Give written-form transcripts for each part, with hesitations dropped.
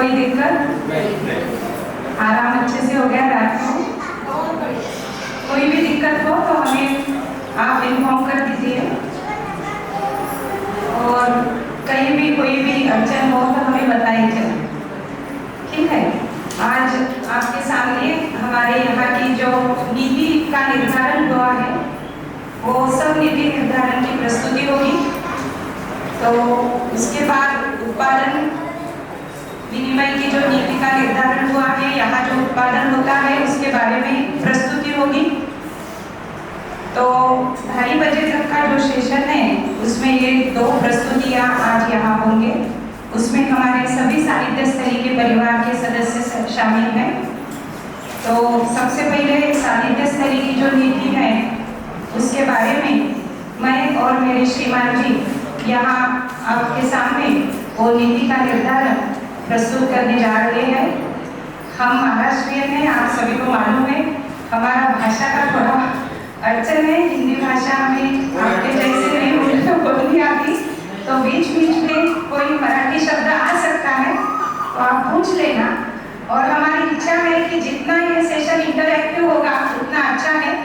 कोई दिक्कत? आराम अच्छे से हो गया रात को? कोई भी दिक्कत हो तो हमें आप इन्फॉर्म कर दीजिए, और कहीं भी कोई भी अड़चन हो तो हमें बताइए, ठीक है। आज आपके सामने हमारे यहाँ की जो नीति का निर्धारण हुआ है वो सब नीति निर्धारण की प्रस्तुति होगी। तो उसके बाद उत्पादन विनिमय की जो नीति का निर्धारण हुआ है, यहाँ जो उत्पादन होता है उसके बारे में प्रस्तुति होगी। तो 2:30 बजे तक का जो सेशन है उसमें ये 2 प्रस्तुतियाँ आज यहाँ होंगे। उसमें हमारे सभी साहित्य स्तरीय के परिवार के सदस्य शामिल हैं। तो सबसे पहले साहित्य स्तरीय की जो नीति है उसके बारे में मैं और मेरे श्रीमान जी यहाँ आपके सामने वो नीति का निर्धारण प्रस्तुत करने जा रहे हैं। हम महाराष्ट्रीयन हैं, आप सभी को मालूम है। हमारा भाषा का थोड़ा अड़चन है, हिंदी भाषा हमें आपके जैसे नहीं बोलनी आती, तो बीच बीच में कोई मराठी शब्द आ सकता है तो आप पूछ लेना। और हमारी इच्छा है कि जितना ये सेशन इंटरैक्टिव होगा उतना अच्छा है।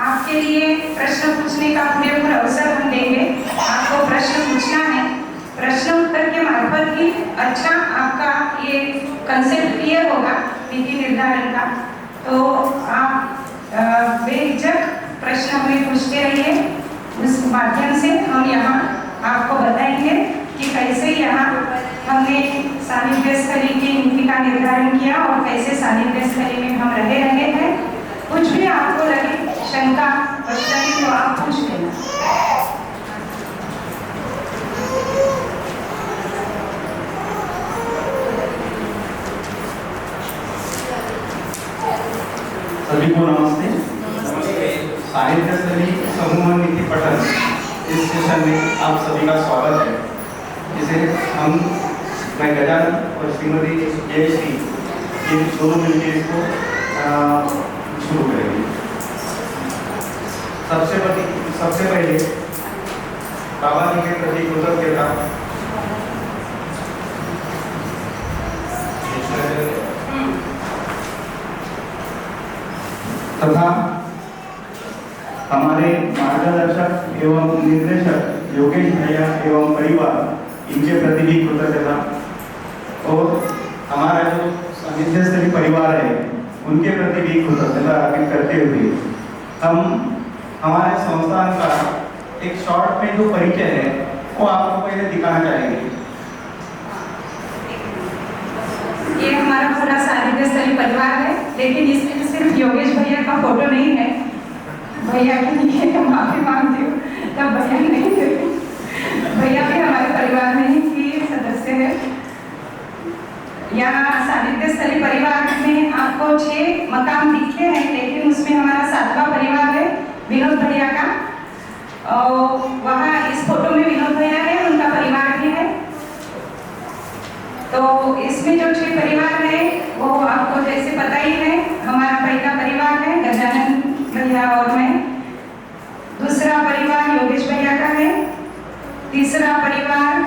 आपके लिए प्रश्न पूछने का पूरे अवसर हम देंगे। आपको प्रश्न पूछना है, प्रश्न उत्तर के मार्फत ही अच्छा आपका ये कंसेप्ट क्लियर होगा नीति निर्धारण का। तो आप बेझिझक प्रश्न हमें पूछते रहिए। उस माध्यम से हम यहाँ आपको बताएंगे कि कैसे यहाँ हमने सानिध्य स्थली की नीति का निर्धारण किया और कैसे सानिध्य स्थली में हम रहे हैं। कुछ भी आपको लगे शंका क्वेश्चन तो आप पूछ लेना। सभी को नमस्ते। साहित्य स्थली समूह नीति पठन इस सेशन में आप सभी का स्वागत है। इसे मैं गजानन और श्रीमती जयश्री ये दोनों मिलकर इसको शुरू करेंगे। सबसे पहले बाबा जी के प्रति कृतज्ञता तथा हमारे मार्गदर्शक एवं निर्देशक योगेश भैया एवं परिवार इनके प्रति भी कृतज्ञता, और हमारा जो सानिध्य स्थली परिवार है उनके प्रति भी कृतज्ञता अर्पित करते हुए हम हमारे संस्थान का एक शॉर्ट में जो परिचय है वो आपको पहले दिखाना चाहेंगे। ये हमारा पूरा सानिध्य स्थली परिवार है, लेकिन इसमें सिर्फ योगेश भैया का फोटो नहीं है। भैया के लिए माफी मांगती हूँ, तब भैया नहीं थे। भैया भी हमारे परिवार में ही की सदस्य है। यहाँ सानिध्य स्थली परिवार में आपको 6 मकान दिखते हैं, लेकिन उसमें हमारा 7वां परिवार है विनोद भैया का। और वहाँ इस फोटो में विनोद भैया है, उनका परिवार भी है। तो इसमें जो 6 परिवार है वो आपको जैसे पता ही है। हमारा पहला परिवार है गजानन भैया और मैं, दूसरा परिवार योगेश भैया का है, तीसरा परिवार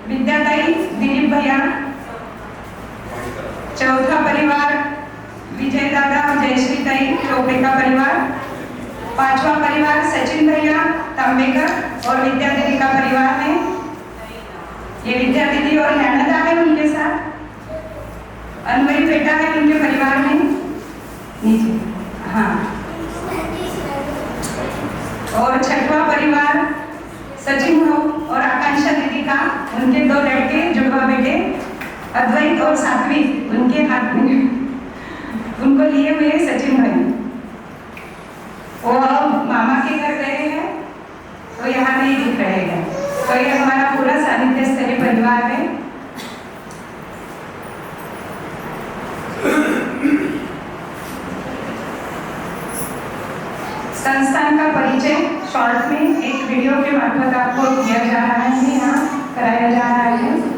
विद्याताई दिलीप भैया, चौथा परिवार विजय दादा जयश्री ताई टोपे का परिवार, 5वां परिवार सचिन भैया तांबेकर और विद्या दीदी का परिवार है। ये विद्या दीदी और नैनदा है उनके साथ, अनवरी बेटा है उनके परिवार में नीचे। हाँ, और 6वां परिवार सचिन हो और आकांक्षा दीदी का, उनके 2 लड़के जुड़वा बेटे अद्वैत और सात्विक उनके हाथ में, उनको लिए हुए सचिन भाई। वो मामा के घर गए हैं तो यहाँ नहीं दिख रहे हैं। तो ये हमारा पूरा सानिध्य स्थली परिवार है। संस्थान का परिचय शॉर्ट में एक वीडियो के मार्फत आपको दिया जा रहा है, यहाँ कराया जा रहा है।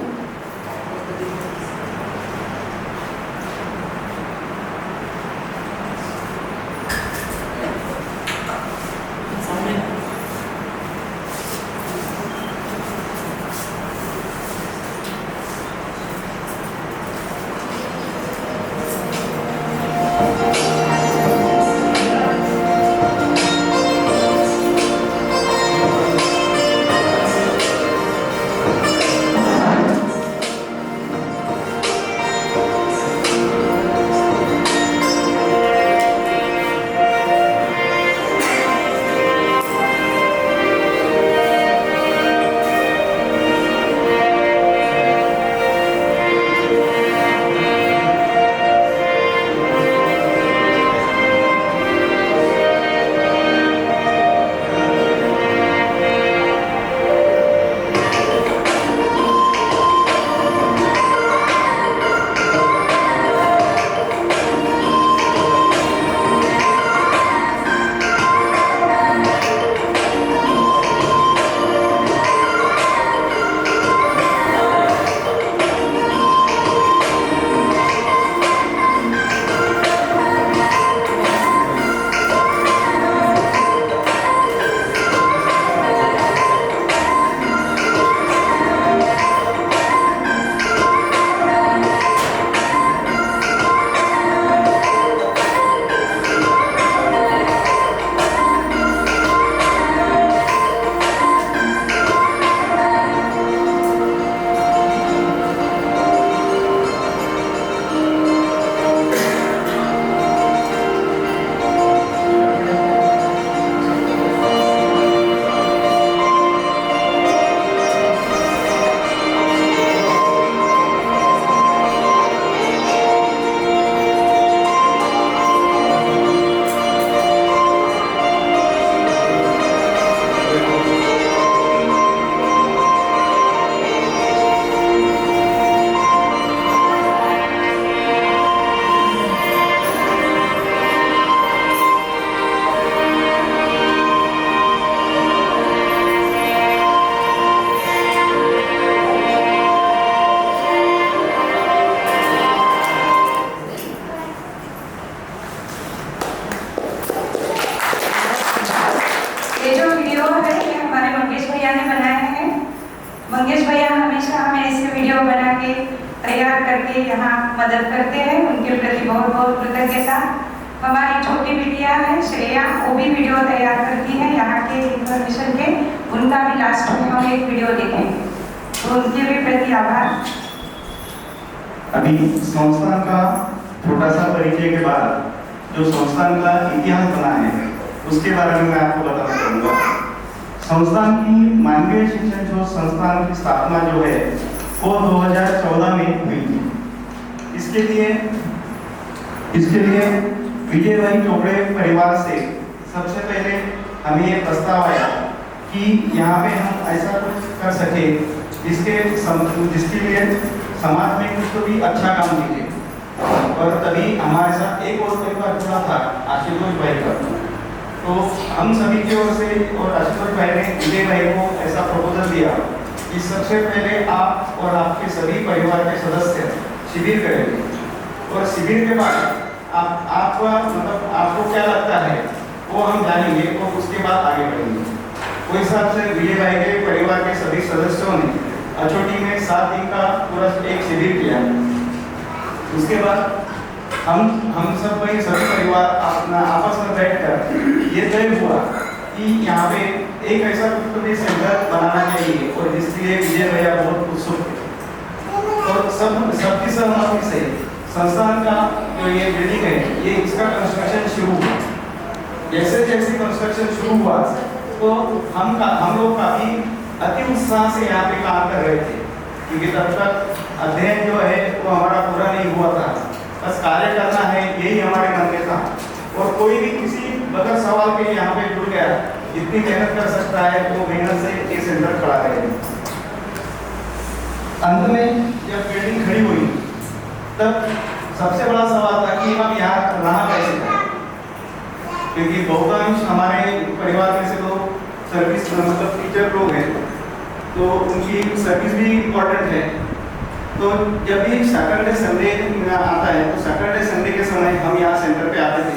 उनके प्रति बहुत बहुत कृतज्ञता। हमारी छोटी बिटिया है श्रेया, वो भी वीडियो तैयार करती है यहाँ के इन्फॉर्मेशन के, उनका भी लास्ट में हम एक वीडियो देखेंगे, तो उनके भी प्रति आभार। अभी संस्थान का छोटा सा परिचय के बाद जो संस्थान का इतिहास बना है उसके बारे में मैं आपको बताना चाहूँगा। संस्थान की मानवीय शिक्षण जो संस्थान की स्थापना जो है वो 2014 में हुई थी। इसके लिए विजय भाई चोपड़े परिवार से सबसे पहले हमें ये प्रस्ताव आया कि यहाँ पे हम ऐसा कुछ कर सके जिसके लिए समाज में कुछ तो भी अच्छा काम कीजिए। और तभी हमारे साथ एक और परिवार जुड़ा था, आशुतोष भाई का। तो हम सभी की ओर से और आशुतोष भाई ने विजय भाई को ऐसा प्रपोजल दिया कि सबसे पहले आप और आपके सभी परिवार के सदस्य शिविर करेंगे, और शिविर के बाद आपको क्या लगता है वो हम जानेंगे और उसके बाद आगे बढ़ेंगे। उस हिसाब से विजय भाई के परिवार के सभी सदस्यों ने अछोटी में 7 दिन का पूरा एक शिविर किया। उसके बाद हम सब भाई सभी परिवार अपना आपस में बैठकर ये तय हुआ कि यहाँ पे एक ऐसा कुछ सेंटर बनाना चाहिए, और जिसके लिए विजय भैया बहुत उत्सुक थे। और सबकी सहमति से संस्थान का जो ये बिल्डिंग है ये इसका कंस्ट्रक्शन शुरू हुआ। जैसे जैसे कंस्ट्रक्शन शुरू हुआ तो हम लोग काफ़ी अति उत्साह से यहाँ पे काम कर रहे थे, क्योंकि तब तक अध्ययन जो है वो हमारा पूरा नहीं हुआ था, बस कार्य करना है यही हमारे मन में था। और कोई भी किसी बगैर सवाल के यहाँ पे जुड़ गया, जितनी मेहनत कर सकता है वो मेहनत से ये सेंटर खड़ा करेगा। अंत में जब बिल्डिंग खड़ी हुई तब सबसे बड़ा सवाल था कि हम यहाँ रहा कैसे करें, क्योंकि बहुतांश हमारे परिवार में से लोग सर्विस मतलब टीचर लोग हैं, तो उनकी सर्विस भी इम्पोर्टेंट है। तो जब भी सैटरडे संडे आता है तो सैटरडे संडे के समय हम यहाँ सेंटर पे आते थे,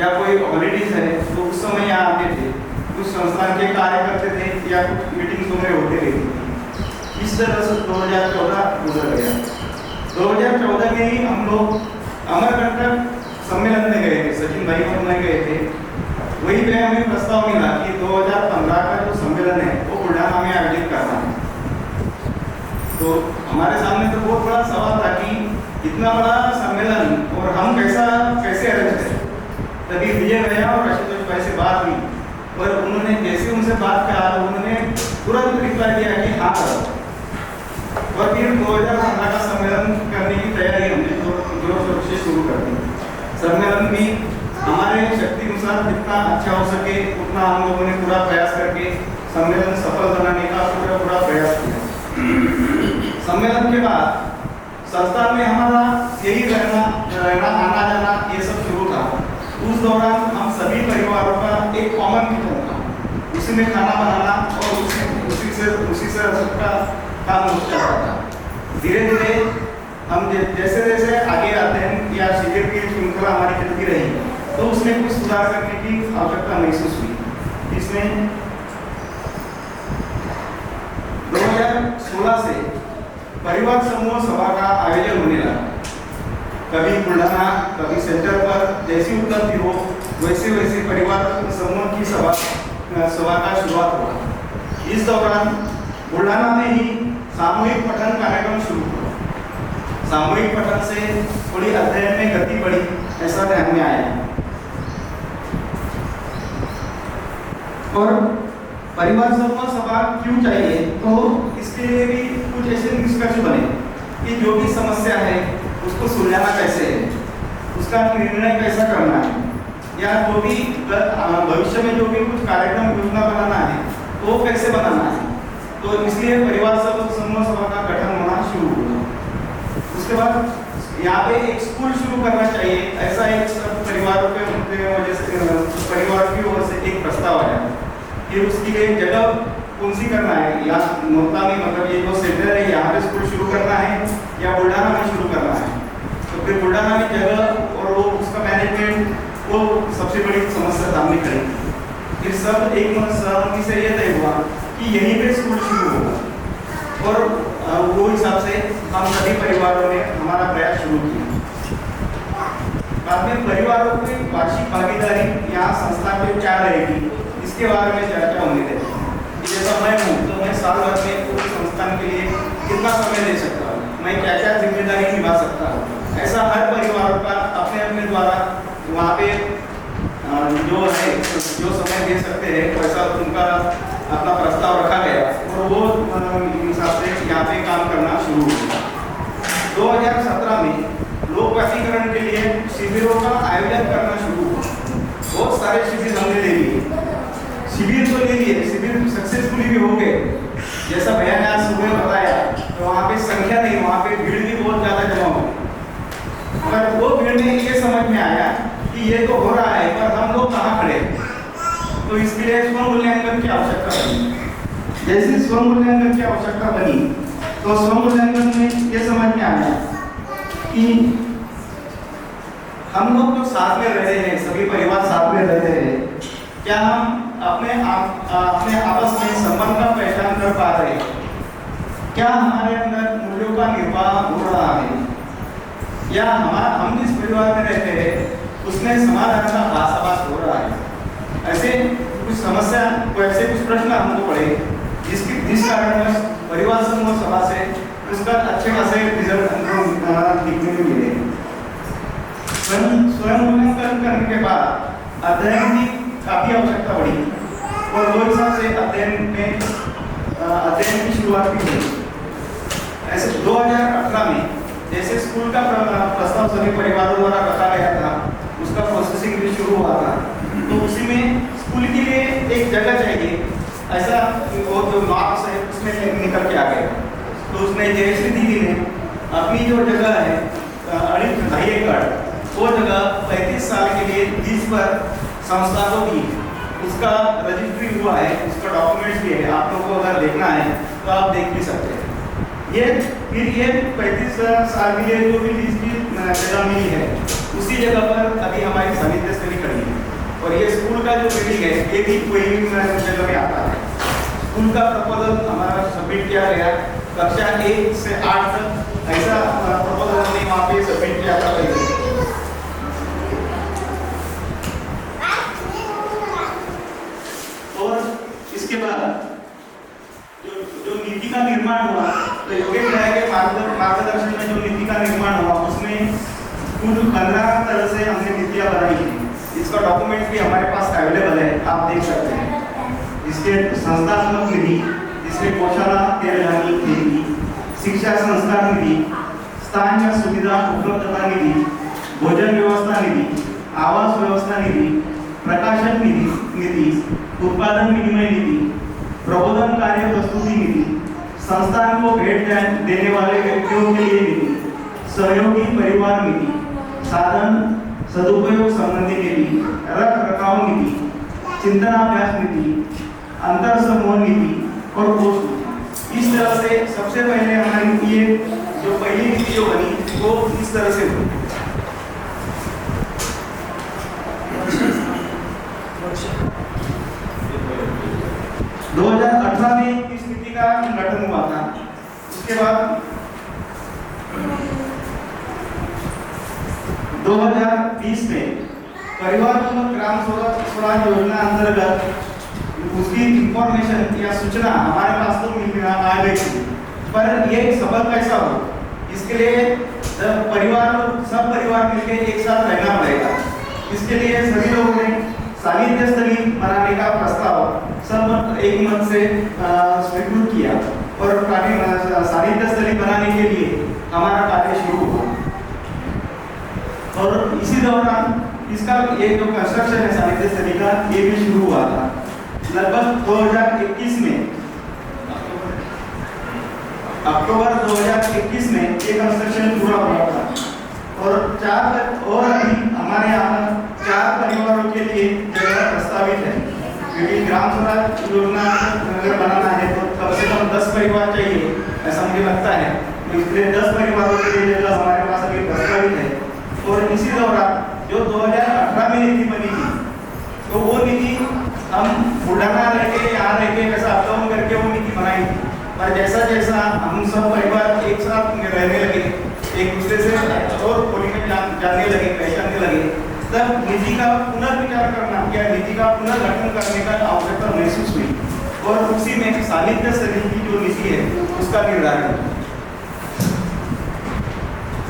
या कोई हॉलीडेज है तो उस समय यहाँ आते थे, कुछ संस्थान के कार्य करते थे या कुछ मीटिंग्स वगैरह होते रहती थी। इस तरह से 2014 गुजर गया। 2014 में ही हम लोग अमरकंटक सम्मेलन में गए थे, सचिन भाई और मैं गए थे। वही पे हमें प्रस्ताव मिला कि 2015 का जो सम्मेलन है वो बुल्ढाना में आयोजित करना है। तो हमारे सामने तो बहुत बड़ा सवाल था कि इतना बड़ा सम्मेलन और हम कैसे अरेंज करें। तभी विजय भैया और आशुतोष भाई से बात हुई, और उन्होंने जैसे उनसे बात किया उन्होंने तुरंत रिप्लाई दिया कि हाँ करो। और फिर 2015 का सम्मेलन करने की तैयारी हमने जोर शोर से शुरू कर दी। सम्मेलन भी हमारे शक्ति अनुसार जितना अच्छा हो सके उतना हम लोगों ने पूरा प्रयास करके सम्मेलन सफल बनाने का पूरा प्रयास किया। सम्मेलन के बाद संस्थान में हमारा यही रहना आना जाना ये सब शुरू था। उस दौरान हम सभी परिवारों का एक कॉमन किचन था, उसी में खाना बनाना और उसी से सबका काम हो जाता था। धीरे धीरे हम जैसे जैसे आगे आते हैं या शिविर की श्रृंखला हमारी चलती रही, तो उसमें कुछ सुधार करने की आवश्यकता महसूस हुई। इसमें 2016 से परिवार समूह सभा का आयोजन होने लगा। कभी बुल्ढाना, कभी सेंटर पर जैसी उपलब्धि हो वैसे परिवार समूह की सभा का शुरुआत हुआ। इस दौरान बुल्ढाना में ही सामूहिक पठन कार्यक्रम शुरू हुआ। सामूहिक पठन से थोड़ी अध्ययन में गति बढ़ी, ऐसा ध्यान में आया। और परिवार समूह सभा क्यों चाहिए, तो इसके लिए भी कुछ ऐसे निष्कर्ष बने कि जो भी समस्या है उसको सुलझाना कैसे है, उसका निर्णय कैसा करना है, या जो भी भविष्य में जो भी कुछ कार्यक्रम योजना बनाना है वो कैसे बनाना है। तो इसलिए परिवार समूह सभा का गठन होना शुरू हुआ। उसके बाद यहाँ पे एक स्कूल शुरू करना चाहिए, ऐसा एक सब परिवारों के वजह से परिवार की ओर से एक प्रस्ताव आया कि उसके लिए जगह कौन सी करना है, या मोहल्ला में मतलब ये जो सेंटर है यहाँ पे स्कूल शुरू करना है या बुल्ढाना में शुरू करना है। तो फिर बुल्ढाना में जगह और वो उसका मैनेजमेंट वो सबसे बड़ी समस्या सामने खड़ी। फिर सब एक सहमति से ये तय हुआ कि यहीं पे स्कूल शुरू होगा, और वो हिसाब से हम सभी परिवारों ने हमारा प्रयास शुरू किया। बाद में परिवारों की वार्षिक भागीदारी यहाँ संस्था पे क्या रहेगी, इसके बारे में चर्चा होने देते हैं। जैसा मैं हूँ तो मैं साल भर में पूरी संस्थान के लिए कितना समय दे सकता हूँ, मैं क्या क्या जिम्मेदारी निभा सकता हूँ। ऐसा हर परिवार का अपने अपने द्वारा वहाँ पे जो है जो समय दे सकते हैं वैसा उनका अपना प्रस्ताव रखा गया और वो हिसाब से यहाँ पे काम करना शुरू हुआ। 2017 में लोक प्राधिकरण के लिए शिविरों का आयोजन करना शुरू हुआ। बहुत सारे शिविर हमने ले लिए, शिविर तो ले लिए, शिविर सक्सेसफुली भी हो गए। जैसा भैया ने आज सुबह बताया तो वहाँ पे संख्या नहीं, वहाँ पे भीड़ भी बहुत ज़्यादा जमा हुई। पर वो भीड़ में ये समझ में आया कि ये तो हो रहा है पर हम लोग कहाँ खड़े, तो इसके लिए स्व मूल्यांकन की आवश्यकता बनी। जैसे स्व मूल्यांकन की आवश्यकता बनी तो स्व मूल्यांकन में ये समझ में आया कि हम लोग जो साथ में रह रहे हैं, सभी परिवार साथ में रह रहे हैं, क्या हम अपने आपस में संबंध का पहचान कर पा रहे हैं? क्या हमारे अंदर मूल्यों का निर्वाह हो रहा है? या हम जिस परिवार में रहते हैं उसमें समाधान का आभास हो रहा है? ऐसे कुछ समस्या ऐसे कुछ प्रश्न हमको पड़े जिस कारण परिवार समूह सभा से उसका अच्छे खासे रिजल्ट हमको दिखने में मिले। स्वयं मूल्यांकन करने के बाद अध्ययन की काफी आवश्यकता पड़ी और वो हिसाब से अध्ययन की शुरुआत भी हुई। ऐसे 2018 में जैसे स्कूल का प्रस्ताव सभी परिवारों द्वारा रखा गया था, उसका प्रोसेसिंग भी शुरू हुआ था, तो उसी में स्कूल के लिए एक जगह चाहिए, ऐसा वो जो मार्क्स है उसमें निकल के आ गए। तो उसमें जयश्री दीदी ने अपनी जो जगह है 2.5 एकड़, वो जगह 35 साल के लिए लीज पर संस्था को दी। उसका रजिस्ट्री हुआ है, उसका डॉक्यूमेंट्स भी है, आप लोगों को अगर देखना है तो आप देख भी सकते हैं। ये 35 साल के लिए जो भी लीज की जगह मिली है उसी जगह पर अभी हमारी सानिध्य स्थली खड़ी है। और ये स्कूल का जो बिल्डिंग है ये भी कोई जगह में आता है। स्कूल का प्रपोजल हमारा सबमिट किया गया, कक्षा 1 से 8 तक ऐसा प्रपोजल हमने वहाँ पे सबमिट किया था। और इसके बाद जो नीति का निर्माण हुआ तो योगेश भाई के मार्गदर्शन में जो नीति का निर्माण हुआ उसमें कुल 15 तरह से हमने नीतियाँ बनाई हैं। इसका डॉक्यूमेंट भी हमारे पास अवेलेबल है, आप देख सकते हैं। इसके संस्थात्मक निधि, इसके पोषण तेलहानी निधि, शिक्षा संस्कार निधि, स्थान या सुविधा उपलब्धता निधि, भोजन व्यवस्था निधि, आवास व्यवस्था निधि, प्रकाशन निधि, उत्पादन विनिमय निधि, प्रबोधन कार्य प्रस्तुति निधि, संस्थान को भेंट देने वाले व्यक्तियों के लिए निधि, सहयोगी परिवार निधि, साधन सदुपयोग संबंधी निधि, रख रखाव निधि, चिंतनाभ्यास निधि, अंतर समूह निधि और कोष निधि। इस तरह से सबसे पहले हमारी ये जो पहली नीति जो बनी वो इस तरह से हुई। 2018 में इस नीति का गठन हुआ था। उसके बाद 2020 में परिवार ग्राम स्वराज योजना अंतर्गत उसकी इंफॉर्मेशन या सूचना हमारे पास तो आ गई थी, पर ये सफल कैसा हो इसके लिए सब परिवार मिलकर एक साथ रहना पड़ेगा। इसके लिए सभी लोगों ने सानिध्य स्थली बनाने का प्रस्ताव सब एक मत से स्वीकृत किया और सानिध्य स्थली बनाने के लिए हमारा कार्य शुरू हुआ। और इसी दौरान इसका ये जो कंस्ट्रक्शन है सानिध्य स्थली का ये भी शुरू हुआ था। लगभग 2021 में अक्टूबर 2021 में ये कंस्ट्रक्शन पूरा हुआ था और अभी हमारे यहाँ 4 परिवारों के लिए जगह प्रस्तावित है, क्योंकि ग्राम स्वराज योजना अगर बनाना है तो कम से कम 10 परिवार चाहिए ऐसा मुझे लगता है। तो इसलिए 10 परिवारों के लिए जगह हमारे पास अभी प्रस्तावित है। और इसी दौरान जो 2018 में नीति बनी थी तो वो नीति हम बुढ़ाना लेके यहाँ रह के कैसा अपडाउन करके वो नीति बनाई थी। पर जैसा जैसा हम सब परिवार एक साथ रहने लगे, एक दूसरे से और खोली में जानने लगे, पहचानने लगे, तब नीति का पुनर्विचार करना या नीति का पुनर्गठन करने का आवश्यकता महसूस हुई और उसी में सानिध्य स्तरीय की जो नीति है उसका निर्धारण हुआ,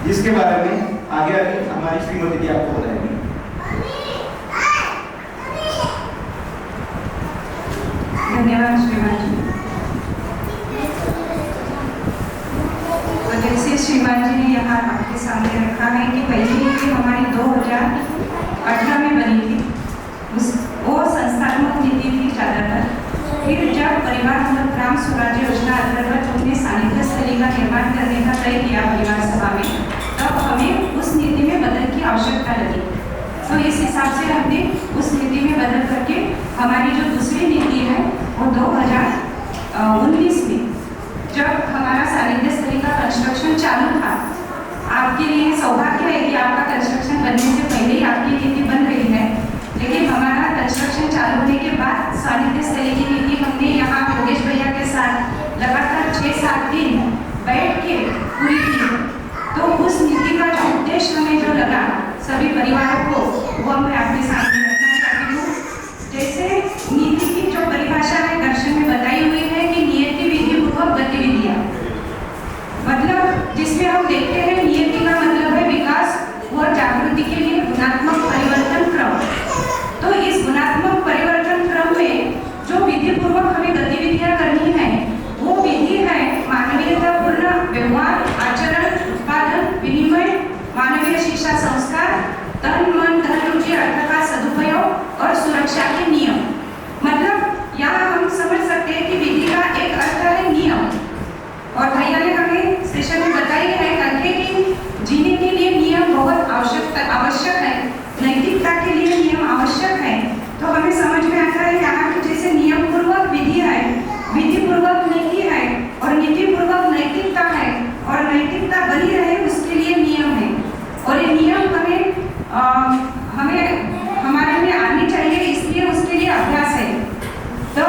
जिसके बारे में आगे हमारी श्रीमती जी आपको बताएंगी। धन्यवाद श्रीमान जी। तो जैसे श्रीमान जी ने यहाँ आपके सामने रखा है कि पहली नीति हमारी 2018 में बनी थी, वो संस्थात्मक नीति थी ज़्यादातर। फिर जब परिवार मतलब ग्राम स्वराज्य योजना अंतर्गत हमने सानिध्य स्थली का निर्माण करने का तय किया परिवार सभा में, तब हमें उस नीति में बदल की आवश्यकता लगी। तो इस हिसाब से हमने उस नीति में बदल करके हमारी जो दूसरी नीति है वो 2019 में जब हमारा सानिध्य स्थली का कंस्ट्रक्शन चालू था, आपके लिए सौभाग्य है कि आपका कंस्ट्रक्शन बनने से पहले ही आपकी नीति बन रही है, लेकिन हमारा कंस्ट्रक्शन चालू होने के बाद सानिध्य स्थली की नीति हमने यहाँ योगेश भैया के साथ लगातार 6-7 दिन बैठ के पूरी की। तो उस नीति का जो उद्देश्य हमें जो लगा सभी परिवारों को, वो मैं आपके सामने रखना चाहती हूँ। जैसे नीति की जो परिभाषा है दर्शन में बताई हुई है कि नियति विधि पूर्वक गतिविधियाँ, मतलब जिसमें हम देखते हैं नियति का मतलब है विकास और जागृति के लिए गुणात्मक परिवर्तन क्रम। तो इस गुणात्मक परिवर्तन क्रम में जो विधि पूर्वक हमें गतिविधियाँ करनी है वो विधि है मानवीयतापूर्ण व्यवहार, आचरण, उत्पादन, विनिमय, मानवीय शिक्षा संस्कार, तन मन धन रुचि अर्थ का सदुपयोग और सुरक्षा के नियम। मतलब यहाँ हम समझ सकते हैं कि विधि का एक अर्थ है नियम, और भैया ने हमें सेशन में बताई है करके कि जीने के लिए नियम बहुत आवश्यक है, नैतिकता के लिए नियम आवश्यक है। तो हमें समझ में आता है यहाँ की जैसे नियम पूर्वक विधि है, विधि पूर्वक नीति है, और नीति पूर्वक नैतिकता है, और नैतिकता बनी रहे उसके लिए नियम है। और ये नियम हमें हमारे में आनी चाहिए, इसलिए उसके लिए अभ्यास है। तो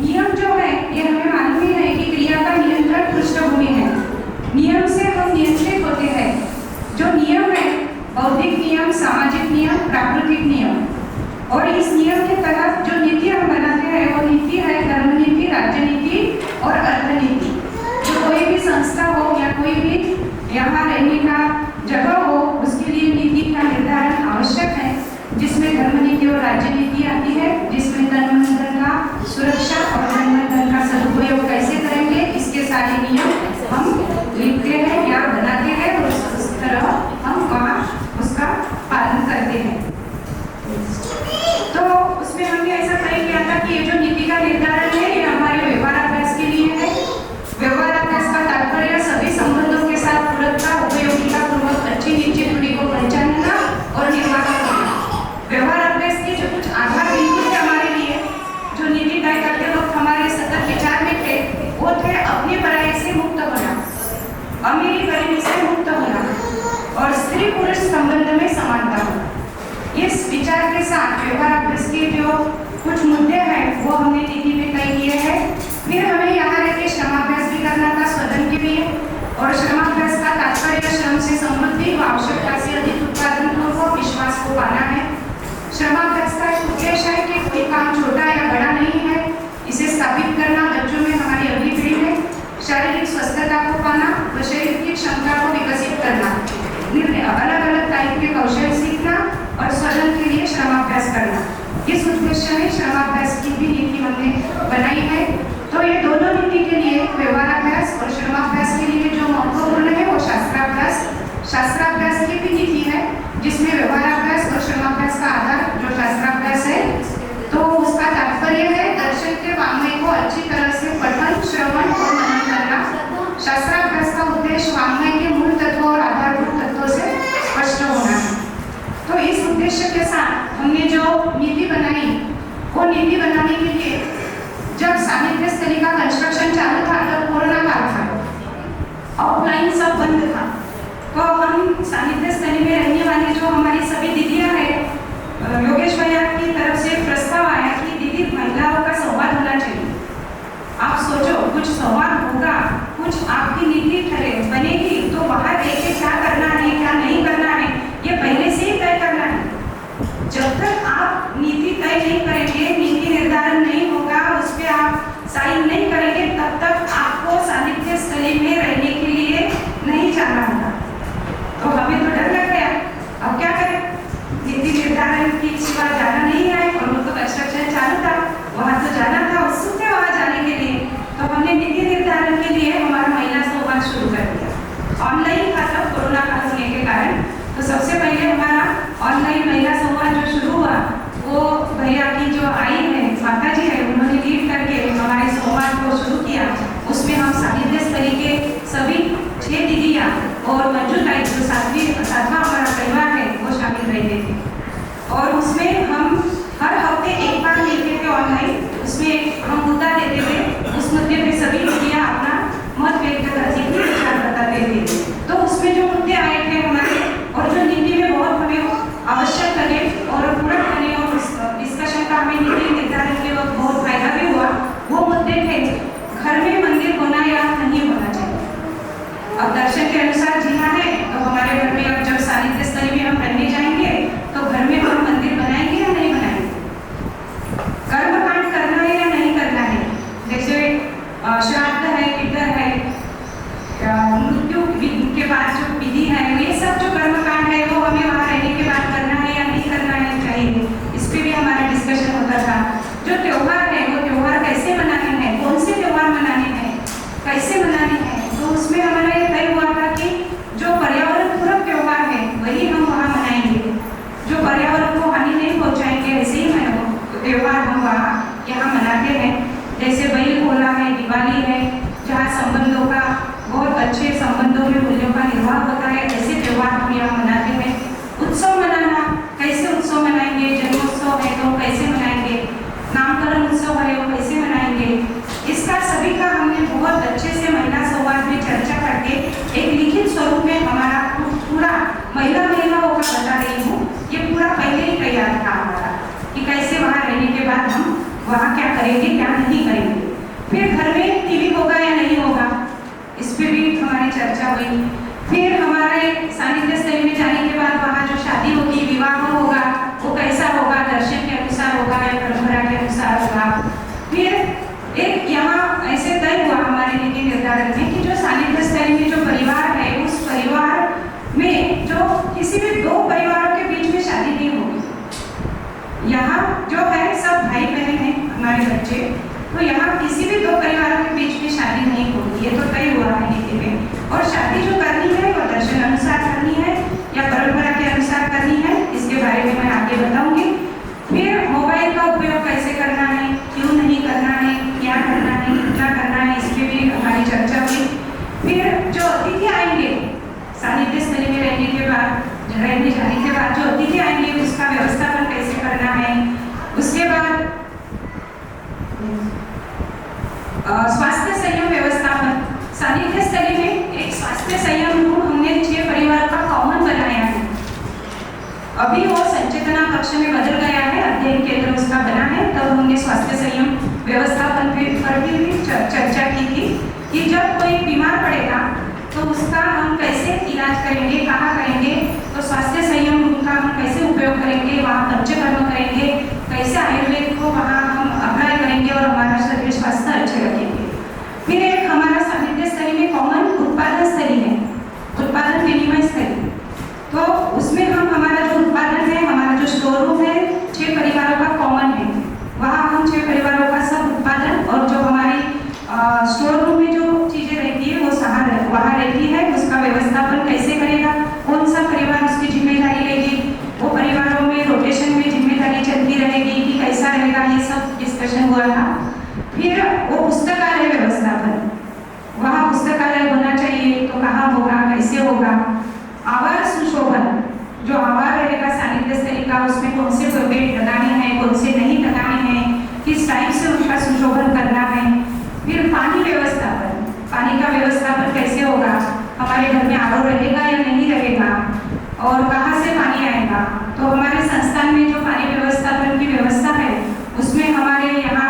नियम जो है ये हमें मालूम ही है कि क्रिया का नियंत्रण पृष्ठभूमि है, नियम से हम नियंत्रित होते हैं। जो नियम है बौद्धिक नियम, सामाजिक नियम, प्राकृतिक नियम, और इस नियम के तहत जो नीति हम बनाते हैं वो नीति है धर्म नीति, राज्य नीति और अर्थनीति। जो कोई भी संस्था हो या कोई भी यहाँ रहने का जगह हो उसके लिए नीति का निर्धारण आवश्यक है, जिसमें धर्म नीति और राज्य नीति आती है, जिसमें तन मन धन का सुरक्षा और तन मन धन का सदुपयोग कैसे करेंगे इसके सारे नियम हम लिखते हैं या बनाते हैं, और उस तरह हम वहाँ उसका पालन करते हैं। तो उसमें हमने ऐसा तय किया था कि ये जो नीति का निर्धारण है ये हमारे व्यवहार अभ्यास के लिए है। व्यवहार अभ्यास का तात्पर्य सभी संबंधों के साथ पूरकता, उपयोगिता पूर्वक अच्छी निश्चित दूरी को पहचानना और निर्वाह करना। व्यवहार अभ्यास के जो कुछ आधार बिंदु थे हमारे लिए, जो नीति तय करते वक्त हमारे सतत विचार में थे, वो थे अपनी बुराई से मुक्त होना, अमीरी गरीबी से मुक्त होना, और स्त्री पुरुष संबंध में समानता होना। इस विचार के साथ व्यवहार अभ्यास के जो कुछ मुद्दे हैं वो हमने नीति में तय किए हैं। फिर हमें यहाँ रहकर श्रमाभ्यास भी करना था स्वतंत्र के लिए, और श्रमाभ्यास का तात्पर्य श्रम से समृद्धि व आवश्यकता से अधिक उत्पादन पूर्वक विश्वास को पाना है। श्रमाभ्यास का एक उद्देश्य है कि कोई काम छोटा या बड़ा नहीं है, इसे स्थापित करना, बच्चों में हमारी अगली पीढ़ी में शारीरिक स्वस्थता को पाना व शरीर की क्षमता को विकसित करना, अलग अलग टाइप के कौशल सीखना और स्वजन के लिए श्रमाभ्यास करना। इस उद्देश्य में श्रमाभ्यास की भी नीति हमने बनाई है। तो ये दोनों नीति के लिए व्यवहाराभ्यास और श्रमाभ्यास के लिए जो महत्वपूर्ण है वो शास्त्राभ्यास की भी नीति है, जिसमें व्यवहाराभ्यास और श्रमाभ्यास का आधार जो शास्त्राभ्यास है, तो उसका तात्पर्य है दर्शन के वाङ्मय को अच्छी तरह से पठन, श्रवण और मनन करना। शास्त्राभ्यास का उद्देश्य वाङ्मय के मूल तत्वों और आधारभूत तत्वों से स्पष्ट होना है। तो इस उद्देश्य के साथ हमने जो नीति बनाई, वो नीति बनाने के लिए जब सानिध्य स्थली का कंस्ट्रक्शन चालू था तब कोरोना काल था, ऑफलाइन सब बंद था। तो हम सानिध्य स्थली में रहने वाली जो हमारी सभी दीदियाँ हैं, योगेश भैया की तरफ से प्रस्ताव आया कि दीदी महिलाओं का संवाद होना चाहिए। आप सोचो कुछ संवाद होगा, कुछ आपकी नीति ठहरे बनेगी, तो बाहर रह के क्या करना है क्या नहीं करना है ये पहले से ही तय करना है। सबसे पहले हमारा ऑनलाइन महिला संवाद जो शुरू हुआ, वो भैया की जो आई है माता जी है, उन्होंने लीड करके हमारे संवाद को शुरू किया। उसमें हम साहित्य स्तरीय के सभी 6 दीदियाँ और मंजू ताई जो सातवां हमारा परिवार है वो शामिल रहते थे। और उसमें हम हर हफ्ते एक बार मिलते थे ऑनलाइन, उसमें हम मुद्दा देते थे, उस मुद्दे पे सभी दीदियाँ अपना मत व्यक्त करती थी, विचार बताते थे। तो उसमें जो मुद्दे आए थे हमारे और जो नीति में बहुत हमें आवश्यक लगे और पूरा करने और डिस्कशन का हमें नीति निर्धारण के वक्त बहुत फायदा भी हुआ, वो मुद्दे थे घर में मंदिर होना या नहीं होना चाहिए। अब दर्शन के अनुसार जीना है तो हमारे घर में अब जब सानिध्य स्तरीय में हम रहने जाएंगे तो घर में हम मंदिर बनाएंगे या नहीं बनाएंगे, कर्मकांड करना है या नहीं करना है, जैसे श्राद्ध है, पितर है, मृत्यु के बाद जो विधि है, ये सब जो कर्मकांड है वो हमें वहाँ रहने के बाद करना है या नहीं करना है चाहिए, इस पे भी हमारा डिस्कशन होता था। जो त्योहार है वो त्योहार कैसे मनाने हैं, कौन से त्योहार मनाने हैं, कैसे मनाने हैं, तो उसमें हमारा ये तय हुआ था कि जो पर्यावरण पूरक त्योहार है वही हम वहाँ मनाएंगे, जो पर्यावरण को हानि नहीं पहुँचाएंगे ऐसे ही त्योहार हम वहाँ यहाँ मनाते हैं। जैसे बैल पोला है, दिवाली है, जहाँ संबंधों का बहुत अच्छे संबंधों में मूल्यों का निर्वाह होता है, ऐसे त्योहार हम यहाँ मनाते हैं। उत्सव मनाना, कैसे उत्सव मनाएंगे, जन्मोत्सव है तो कैसे मनाएंगे, नामकरण उत्सव है वो कैसे मनाएंगे, इसका सभी का हमने बहुत अच्छे से महिला संवाद में चर्चा करके एक लिखित स्वरूप में हमारा पूरा महिलाओं का बता रही हूँ, ये पूरा पहले ही तैयार था हमारा कि कैसे वहाँ रहने के बाद हम वहाँ क्या करेंगे क्या नहीं करेंगे। फिर घर में टीवी होगा या नहीं होगा, इस पर भी हमारी चर्चा हुई। फिर हमारे सानिध्य स्तरीय में जाने के बाद वहाँ जो शादी होगी, विवाह होगा, वो कैसा होगा, दर्शन के अनुसार होगा या परंपरा के अनुसार होगा। फिर एक यहाँ ऐसे तय हुआ हमारे नीति निर्धारण में कि जो सानिध्य स्तरीय में जो परिवार है उस परिवार में जो किसी भी 2 परिवारों के बीच में शादी नहीं होगी। यहाँ जो है सब भाई बहन हैं हमारे बच्चे, तो यहाँ किसी भी 2 परिवारों के बीच में शादी नहीं होगी, ये तो तय हुआ है नीति में। और शादी जो करनी है वो दर्शन अनुसार करनी है या परंपरा के अनुसार करनी है, इसके बारे में मैं आगे बताऊंगी। फिर मोबाइल का उपयोग कैसे करना है, क्यों नहीं करना है, क्या करना है, कितना करना है, इसकी भी हमारी चर्चा हुई। फिर जो अतिथि आएंगे सानिध्य स्तरीय में रहने जाने के बाद जो अतिथि आएंगे उसका व्यवस्थापन कैसे करना है। उसके बाद स्वास्थ्य संयम व्यवस्थापन, सानिध्य स्तरीय में एक स्वास्थ्य संयम रूम हमने 6 परिवारों का कॉमन बनाया है। अभी वो संचेतना कक्ष में बदल गया है, अध्ययन केंद्र उसका बना है, तब हमने स्वास्थ्य संयम व्यवस्थापन पर भी चर्चा की थी कि जब कोई बीमार पड़ेगा तो उसका हम कैसे इलाज करेंगे, कहाँ करेंगे, तो स्वास्थ्य संयम रूम का हम कैसे उपयोग करेंगे, वहाँ पंचकर्म करेंगे, कैसे आयुर्वेद को वहाँ हम अप्लाई करेंगे और हमारा शरीर स्वास्थ्य अच्छे रखेंगे। फिर एक हमारा सानिध्य स्तरीय में कॉमन उत्पादन स्तरीय है, उत्पादन विनिमय स्तरीय, तो उसमें हम हमारा जो उत्पादन है, हमारा जो स्टोर रूम है 6 परिवारों का कॉमन है, वहाँ हम 6 परिवारों का सब उत्पादन और जो हमारी स्टोर रूम में जो चीज़ें रहती है वो वहाँ रहती है, उसका व्यवस्थापन कैसे करेगा, कौन सा परिवार उसकी जिम्मेदारी लेगी, वो परिवारों में रोटेशन में जिम्मेदारी चलती रहेगी कि कैसा रहेगा, ये सब डिस्कशन हुआ था। फिर वो पुस्तकालय व्यवस्थापन, वहाँ पुस्तकालय होना चाहिए तो कहाँ होगा, कैसे होगा। आवार सुशोभन, जो आवार रहेगा सानिध्य स्तरीय का, उसमें कौन से बेड लगाने हैं, कौन से नहीं लगाने हैं, किस टाइप से उसका सुशोभन करना है। फिर पानी व्यवस्थापन, पानी का व्यवस्थापन कैसे होगा, हमारे घर में आरओ रहेगा या नहीं रहेगा और कहाँ से पानी आएगा। तो हमारे संस्थान में जो पानी व्यवस्थापन की व्यवस्था है उसमें हमारे यहाँ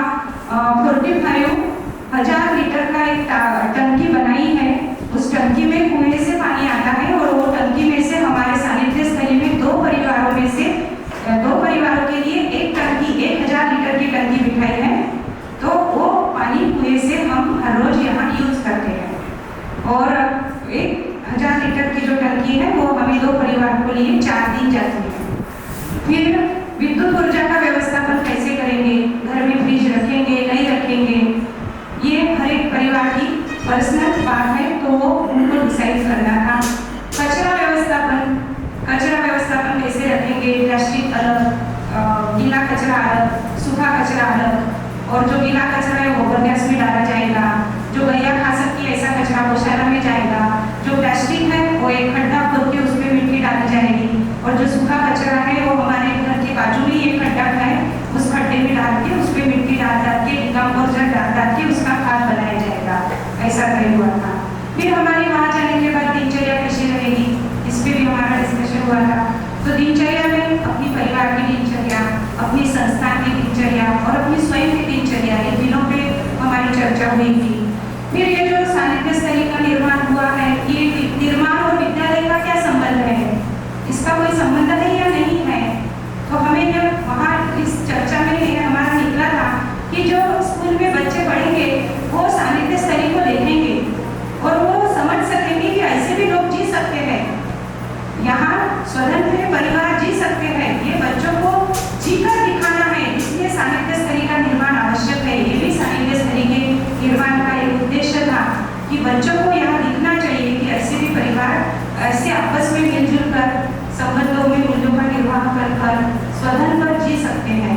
45,000 लीटर का एक टंकी बनाई है, उस टंकी में कुएं से पानी आता है और वो टंकी में से हमारे सानिध्य स्तरीय में 2 परिवारों में से 2 परिवारों के लिए एक टंकी 1,000 लीटर की टंकी बिठाई है, तो वो पानी कुएं से हम हर रोज यहाँ यूज करते हैं और 1,000 लीटर की जो टंकी है वो हमें 2 परिवार को लिए 4 दिन जाती है। फिर विद्युत ऊर्जा का व्यवस्थापन कैसे करेंगे, घर में फ्रिज रखेंगे नहीं रखेंगे, ये हर एक परिवार की पर्सनल बात है, तो वो उनको डिसाइड करना था। कचरा व्यवस्थापन, कचरा प्लास्टिक अलग, गीला कचरा अलग, सूखा कचरा अलग, और जो गीला कचरा है वो गैस में डाला जाएगा, जो गैया खा सकती है ऐसा कचरा गौशाला में जाएगा, जो प्लास्टिक है वो एक खड्डा खोद के उसमें मिट्टी डाली जाएगी, और जो सूखा कचरा है वो हमारे घर के बाजू में एक खड्डा है, उस खड्डे में डाल के उस पर मिट्टी डाल के डिकम्पोजर डाल के उसका खाद बनाया जाएगा। ऐसा तय हुआ था। फिर हमारे वहाँ जाने के बाद दिनचर्या कैसे रहेगी, इस पर भी हमारा डिस्कशन हुआ था। तो दिनचर्या में अपनी परिवार की दिनचर्या, अपनी संस्थान की दिनचर्या और अपनी स्वयं की दिनचर्या, इन तीनों पे हमारी चर्चा हुई थी। फिर ये जो सानिध्य स्थली का निर्माण हुआ है, ये निर्माण और विद्यालय का क्या संबंध है, इसका कोई संबंध है या नहीं है। तो हमें जब वहाँ इस चर्चा में हमारा निकला था कि जो स्कूल में बच्चे पढ़ेंगे वो सानिध्य स्थली को देखेंगे और वो समझ सकेंगे कि ऐसे भी लोग जी सकते हैं, यहाँ स्वतंत्र परिवार जी सकते हैं, ये बच्चों को जीकर दिखाना है, इसलिए सानिध्य स्थली का निर्माण आवश्यक है। ये भी सानिध्य स्थली के निर्माण का एक उद्देश्य था कि बच्चों को यहाँ दिखना चाहिए कि ऐसे भी परिवार ऐसे आपस में मिलजुल कर संबंधों में मूल्यों का निर्वाह कर स्वतंत्र जी सकते हैं।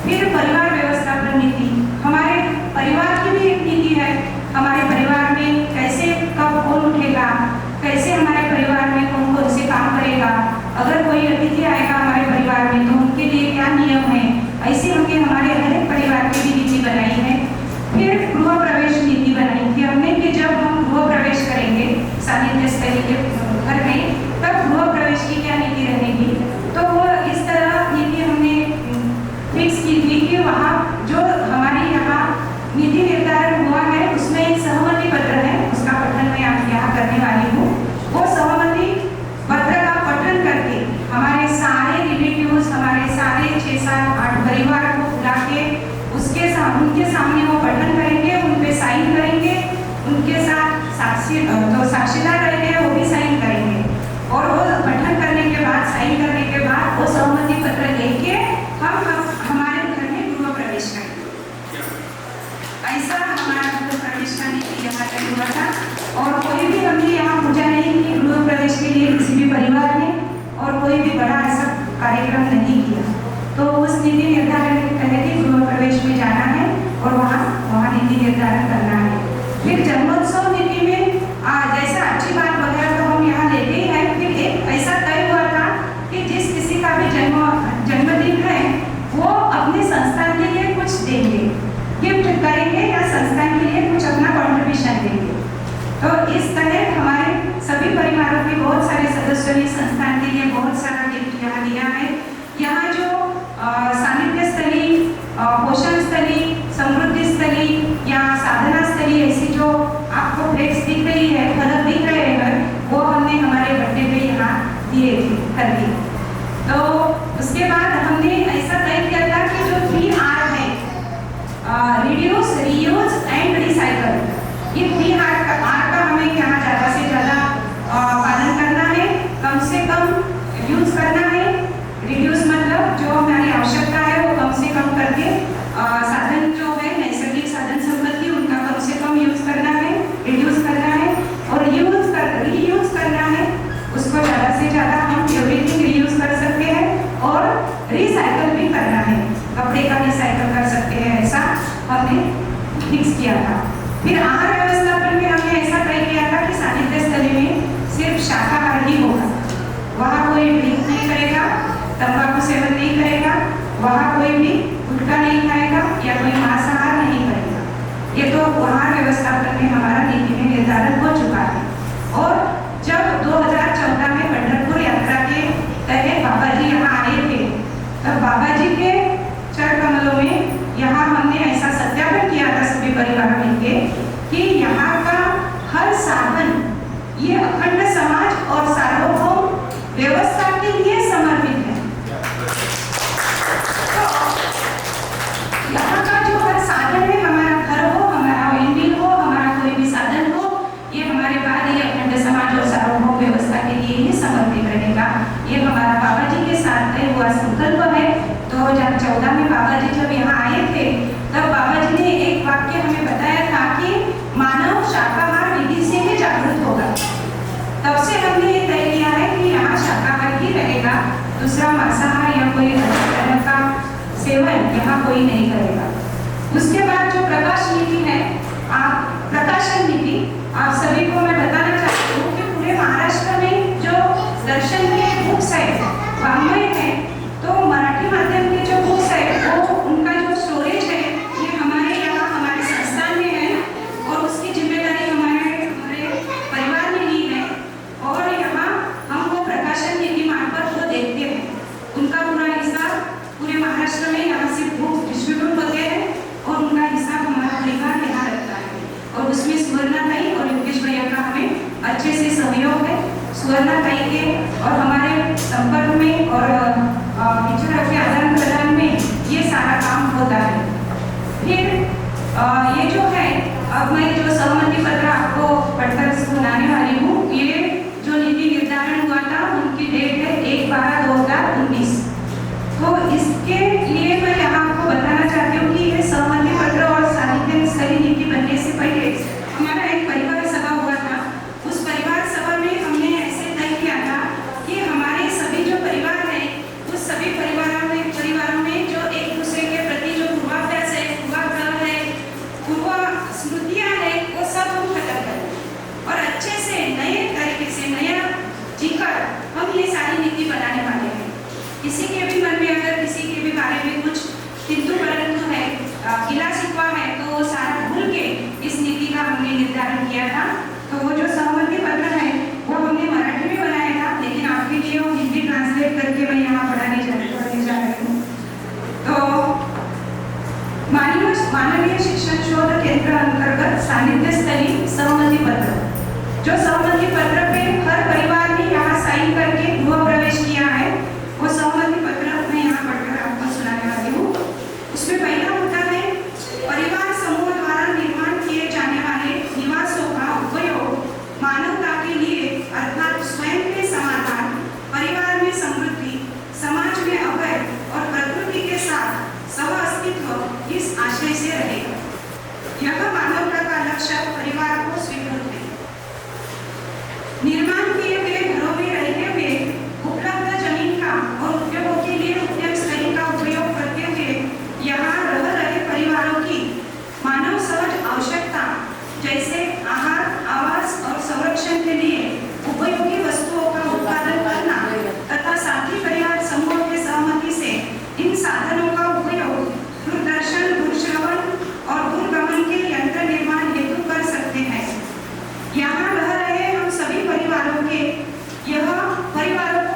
फिर परिवार व्यवस्थापन नीति, हमारे परिवार की भी एक नीति है, हमारे परिवार में कैसे कब कौन उठेगा, कैसे हमारे परिवार में कौन कौन से काम करेगा, अगर कोई अतिथि आएगा हमारे परिवार में तो उनके लिए क्या नियम है, ऐसे हमने हमारे हर एक परिवार की भी नीति बनाई है। फिर गृह प्रवेश नीति बनाई थी हमने कि जब हम गृह प्रवेश करेंगे सानिध्य स्थली के घर में, तब गृह प्रवेश की क्या नीति रहेगी। तो वो इस तरह नीति हमने फिक्स की थी कि वहाँ जो हमारे यहाँ नीति निर्धारण हुआ है उसमें एक सहमति पत्र है, उसका पठन मैं आप यहाँ करने वाली हूँ। वो सहमति पत्र का पठन करके हमारे सारे रिलेटिव्स, हमारे सारे 6, 7, 8 परिवार को बुला के उनके सामने वो पठन करेंगे, उन पे साइन करेंगे, उनके साथ साक्षीदार रहेंगे वो भी साइन करेंगे, और वो पठन करने के बाद साइन करने के बाद वो सहमति पत्र लेके हम हमारे घर में गृह प्रवेश करेंगे। ऐसा हमारा गृह प्रवेश का नीति यहाँ तय हुआ था। और कोई भी हमने यहाँ पूजा नहीं की गृह प्रवेश के लिए किसी भी परिवार ने, और कोई भी बड़ा ऐसा कार्यक्रम नहीं किया। तो उस नीति निर्धारण के तहत ही गृह प्रवेश में जाना है और वहाँ नीति निर्धारण करना है। फिर जन्मोत्सव नीति में जैसा अच्छी बात वगैरह तो हम यहाँ लेते ही हैं। फिर एक ऐसा तय हुआ था कि जिस किसी का भी जन्मदिन है वो अपने संस्थान के लिए कुछ देंगे, गिफ्ट करेंगे या संस्थान के लिए कुछ अपना कॉन्ट्रीब्यूशन देंगे। तो इस तरह हमारे सभी परिवारों के बहुत सारे सदस्यों ने संस्थान के लिए बहुत सारा गिफ्ट यहाँ दिया है। यहाँ जो सानिध्य स्थली, पोषण स्थली, समृद्धि स्थली या साधना स्थली, ऐसी जो आपको फ्लेक्स दिख रही है, फलक दिख रहे हैं, वो हमने हमारे बर्थडे पे यहाँ दिए थे, कर दिए। तो उसके बाद हमने ऐसा तय किया था कि जो 3R है, रिड्यूस, रीयूज एंड रिसाइकल, ये 3R का हमें यहाँ ज़्यादा से ज़्यादा पालन करना है, कम से कम यूज करना है। रिड्यूस मतलब जो हमारी आवश्यकता है वो कम से कम करके साधन जो है नैसर्गिक साधन संपत्ति उनका कम से कम यूज करना है, रिड्यूस करना है, और रीयूज करना है, उसको ज़्यादा से ज़्यादा हम एवरीथिंग रीयूज कर सकते हैं, और रिसाइकल भी करना है, कपड़े का रिसाइकल कर सकते हैं, ऐसा हमने फिक्स किया था। फिर आहार व्यवस्थापन में हमने ऐसा तय किया था कि सानिध्य स्थली में सिर्फ शाकाहार ही होगा, वहाँ कोई ड्रिंक नहीं करेगा, तंबाकू सेवन नहीं करेगा, वहाँ कोई भी गुटखा नहीं खाएगा या कोई मांसाहार नहीं करेगा। ये तो आहार व्यवस्थापन में हमारा नीति में निर्धारण हो चुका है। और जब 2014 में पंढरपुर यात्रा के तहत बाबा जी यहाँ आए थे, तब बाबा जी के चरण कमलों में यहाँ हमने ऐसा सत्यापन किया था सभी परिवार मिलके कि यहाँ का हर साधन ये अखंड समाज और सार्वभौम व्यवस्था के लिए समर्पित है। तो यहाँ का जो हर साधन है, हमारा घर हो, हमारा इंडिल हो, हमारा कोई भी साधन हो, ये हमारे बाद ये अखंड समाज और सार्वभौम व्यवस्था के लिए ही समर्पित रहेगा। ये हमारा बाबा जी के साथ तय हुआ संकल्प है। 2014 में बाबा जी जब यहाँ आए थे तब बाबा जी ने एक वाक्य हमें बताया था कि मानव शाकाहार विधि से ही जागरूक होगा। तब से हमने ये तय किया है कि यहाँ शाकाहार ही रहेगा। दूसरा मांसाहार या कोई अन्य तरह का सेवन यहाँ कोई नहीं करेगा। उसके बाद जो प्रकाश नीति है, प्रकाशन नीति, आप सभी को मैं बताना चाहती हूँ कि पूरे महाराष्ट्र में जो दर्शन के बुक्स है, वाङ्मय है, तो मराठी माध्यम के जो बुक्स है वो उनका जो स्टोरेज है ये हमारे यहाँ हमारे संस्थान में है और उसकी जिम्मेदारी हमारे परिवार ने ली है और यहाँ हम वो प्रकाशन नीति मार्फत वो देखते हैं। उनका पूरा हिसाब पूरे महाराष्ट्र में यहाँ से बुक डिस्ट्रीब्यूट होते हैं और उनका हिसाब हमारा परिवार यहाँ रखता है और उसमें स्वर्णा ताई और योगेश भैया का हमें अच्छे से सहयोग है। स्वर्णा ताई के और हमारे संपर्क में और विचार के आदान प्रदान में ये सारा काम होता है। फिर ये जो है, अब मैं जो सहमति पत्र आपको पढ़कर सुनाने वाली हूँ, ये जो नीति निर्धारण हुआ था उनकी डेट है 1/12/2019। तो इसके लिए मैं यहाँ आपको बताना चाहती हूँ कि ये सहमति पत्र और साहित्य स्तरीय नीति बनने से पहले हमारा एक परिवार सभा हुआ था। उस परिवार सभा में हमने ऐसे तय किया था कि हमारे सभी जो परिवार है उस सभी परिवारों में जो एक दूसरे के प्रति जो पूर्वाभ्यास है, पूर्वाग्रह है, पूर्व स्मृतियाँ है, वो सब हम खत्म करें और अच्छे से नए तरीके से नया जीकर हम ये सारी नीति बनाने वाले हैं। किसी के भी मन में अगर किसी के भी बारे में कुछ किंतु परंतु है, गिला शिकवा है, तो वो सारा भूल के इस नीति का हमने निर्धारण किया था। तो वो जो सहमति पत्र है वो हमने मराठी में बनाया था, लेकिन आपके लिए वो हिंदी ट्रांसलेट करके मैं यहाँ पढ़ाने जा रही हूँ। तो मानवीय शिक्षण शोध केंद्र अंतर्गत सानिध्य स्तरीय सहमति पत्र, जो सहमति पत्र पे हर परिवार ने यहाँ साइन करके गृह प्रवेश किया है, वो सहमति पत्र मैं यहाँ पढ़कर आपको सुनाने वाली हूँ। उसमें पहला होता है, परिवार समूह द्वारा निर्माण किए जाने वाले निवासों का उपयोग मानवता के लिए अर्थात स्वयं के समाधान, परिवार में समृद्धि, समाज में अभय और प्रकृति के साथ सह अस्तित्व इस आशय से रहेगा। यह मानवता का लक्ष्य परिवार को स्वीकृत है। निर्माण किए हुए घरों में रहते हुए उपलब्ध जमीन का और उद्योगों के लिए उद्यम स्थली का उपयोग करते हुए यहाँ रह रहे परिवारों की मानव सहज आवश्यकता जैसे आहार, आवास और संरक्षण के लिए उपयोगी वस्तुओं का उत्पादन करना तथा साथी परिवार समूह के सहमति से इन साधनों का उपयोग दूरदर्शन, दूरश्रवण और दूरगमन के यंत्र निर्माण हेतु कर सकते हैं। यहाँ रह रहे हम सभी परिवारों को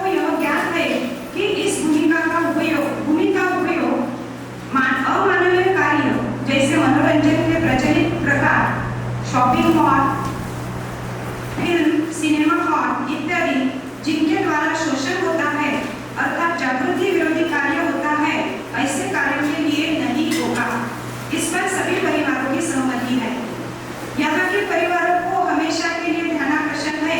यह ज्ञात है कि इस भूमि का उपयोग अमानवीय कार्य जैसे मनोरंजन के प्रचलित प्रकार, shopping mall, film, cinema hall इत्यादि जिनके द्वारा शोषण होता है अर्थात जागृति विरोधी कार्य होता है, ऐसे कार्यों के लिए नहीं होगा। इस पर सभी परिवारों की सहमति है। यहाँ के परिवारों को हमेशा के लिए ध्यानाकर्षण है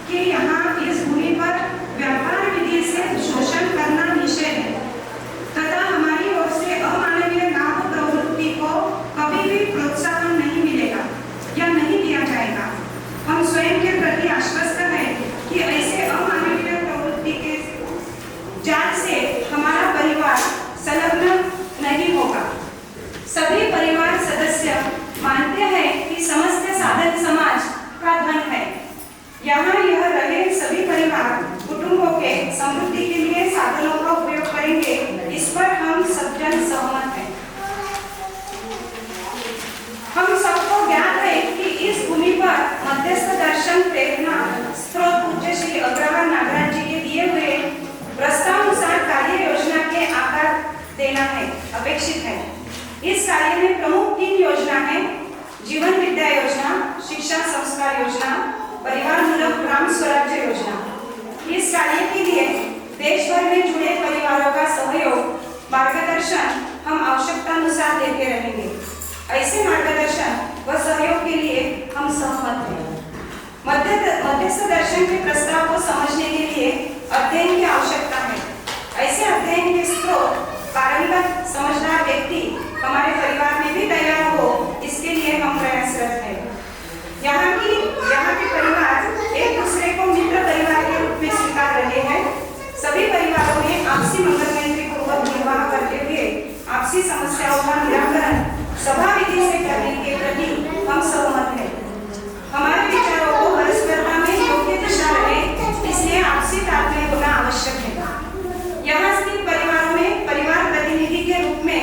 कि यहाँ इस भूमि पर व्यापार विधि से शोषण करना निषेध है तथा हमारी ओर से अमानवीय लाभ प्रवृत्ति को कभी भी प्रोत्साहन नहीं मिलेगा या नहीं दिया जाएगा। हम स्वयं के प्रति आश्वस्त है कि ऐसे अमानवीय प्रवृत्ति के जाल से हमारा परिवार संलग्न नहीं होगा। सभी परिवार सदस्य मानते हैं कि समस्त साधन समाज का धन है। यहाँ यह रहे सभी परिवार कुटुंबों के समृद्धि के लिए साधनों का उपयोग करेंगे, इस पर हम सब जन सहमत हैं। हम सबको ज्ञात है कि इस भूमि पर मध्यस्थ दर्शन प्रेरणा स्रोत पूज्य श्री अग्रवाल नागराज जी के दिए हुए प्रस्तावानुसार कार्य योजना के आकार देना है अपेक्षित है। इस कार्य में प्रमुख 3 योजना है: जीवन विद्या योजना, शिक्षा संस्कार योजना, परिवार मूलक ग्राम स्वराज्य योजना। इस कार्य के लिए देश भर में जुड़े परिवारों का सहयोग, मार्गदर्शन हम आवश्यकतानुसार देते रहेंगे। ऐसे मार्गदर्शन व सहयोग के लिए हम सहमत हैं। मध्यस्थ दर्शन के प्रस्ताव को समझने के लिए अध्ययन की आवश्यकता है। ऐसे अध्ययन के स्रोत पारंगत समझदार व्यक्ति हमारे परिवार में भी तैयार हो, इसके लिए हम प्रयासरत हैं। यहाँ के परिवार एक दूसरे को मित्र परिवार के रूप में स्वीकार रहे हैं। सभी परिवारों में आपसी मंगल मैत्री पूर्वक निर्वाह करते हुए आपसी समस्याओं का निराकरण सभा विधि से करने के प्रति हम सहमत हैं। हमारे विचारों को परस्परता में योग्य दिशा रहे, इसलिए आपसी तालमेल होना आवश्यक है। यहाँ स्थित परिवारों में परिवार प्रतिनिधि के रूप में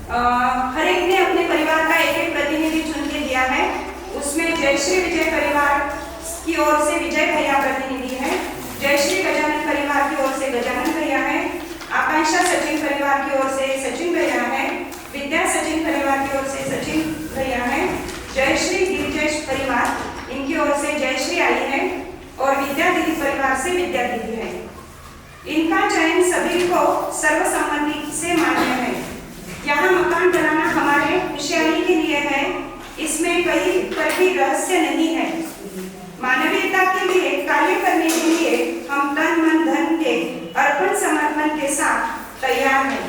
हर एक ने अपने परिवार का एक एक प्रतिनिधि चुन के दिया है। उसमें जयश्री विजय परिवार की ओर से विजय भैया प्रतिनिधि है, जयश्री गजानन परिवार की ओर से गजानन भैया है, आकांक्षा सचिन परिवार की ओर से सचिन भैया है, विद्या सचिन परिवार की ओर से सचिन भैया है, जयश्री गिरिजेश परिवार इनकी ओर से जयश्री आई है और विद्या दीदी परिवार से विद्या दीदी है। इनका चयन सभी को सर्वसम्मति से मान्य है। यहाँ मकान बनाना हमारे खुशहाली के लिए है, इसमें कहीं पर भी रहस्य नहीं है। मानवीयता के लिए कार्य करने के लिए हम तन मन धन के अर्पण समर्पण के साथ तैयार हैं।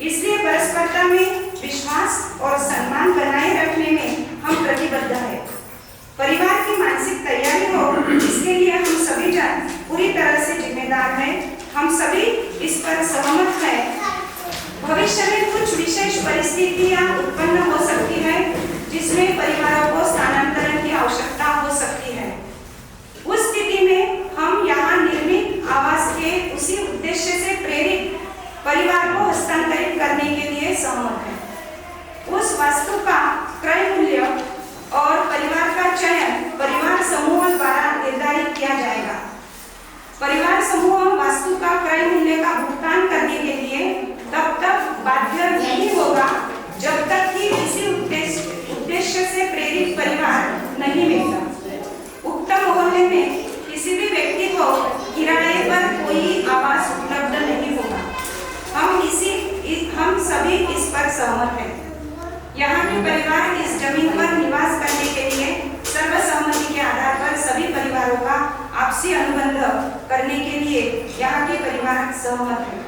इसलिए परस्परता में विश्वास और सम्मान बनाए रखने में हम प्रतिबद्ध हैं। परिवार की मानसिक तैयारी हो, इसके लिए हम सभी जन पूरी तरह से जिम्मेदार हैं। हम सभी इस पर सहमत हैं। भविष्य में कुछ विशेष परिस्थितियां उत्पन्न हो सकती है, जिसमें परिवारों को स्थानांतरण की आवश्यकता हो सकती है। उस स्थिति में हम यहाँ निर्मित आवास के उसी उद्देश्य से प्रेरित परिवार को हस्तांतरित करने के लिए सहमत हैं। उस वस्तु का क्रय मूल्य और परिवार का चयन परिवार समूह द्वारा निर्धारित किया जाएगा। परिवार समूह वस्तु का क्रय मूल्य का भुगतान करने के लिए तब तक बाध्य नहीं होगा जब तक कि इसी उद्देश्य से प्रेरित परिवार नहीं मिलता। उक्त मोहल्ले में किसी भी व्यक्ति को किराए पर कोई आवास उपलब्ध नहीं होगा। हम सभी इस पर सहमत हैं। यहाँ के परिवार इस जमीन पर निवास करने के लिए सर्वसम्मति के आधार पर सभी परिवारों का आपसी अनुबंध करने के लिए यहाँ के परिवार सहमत हैं।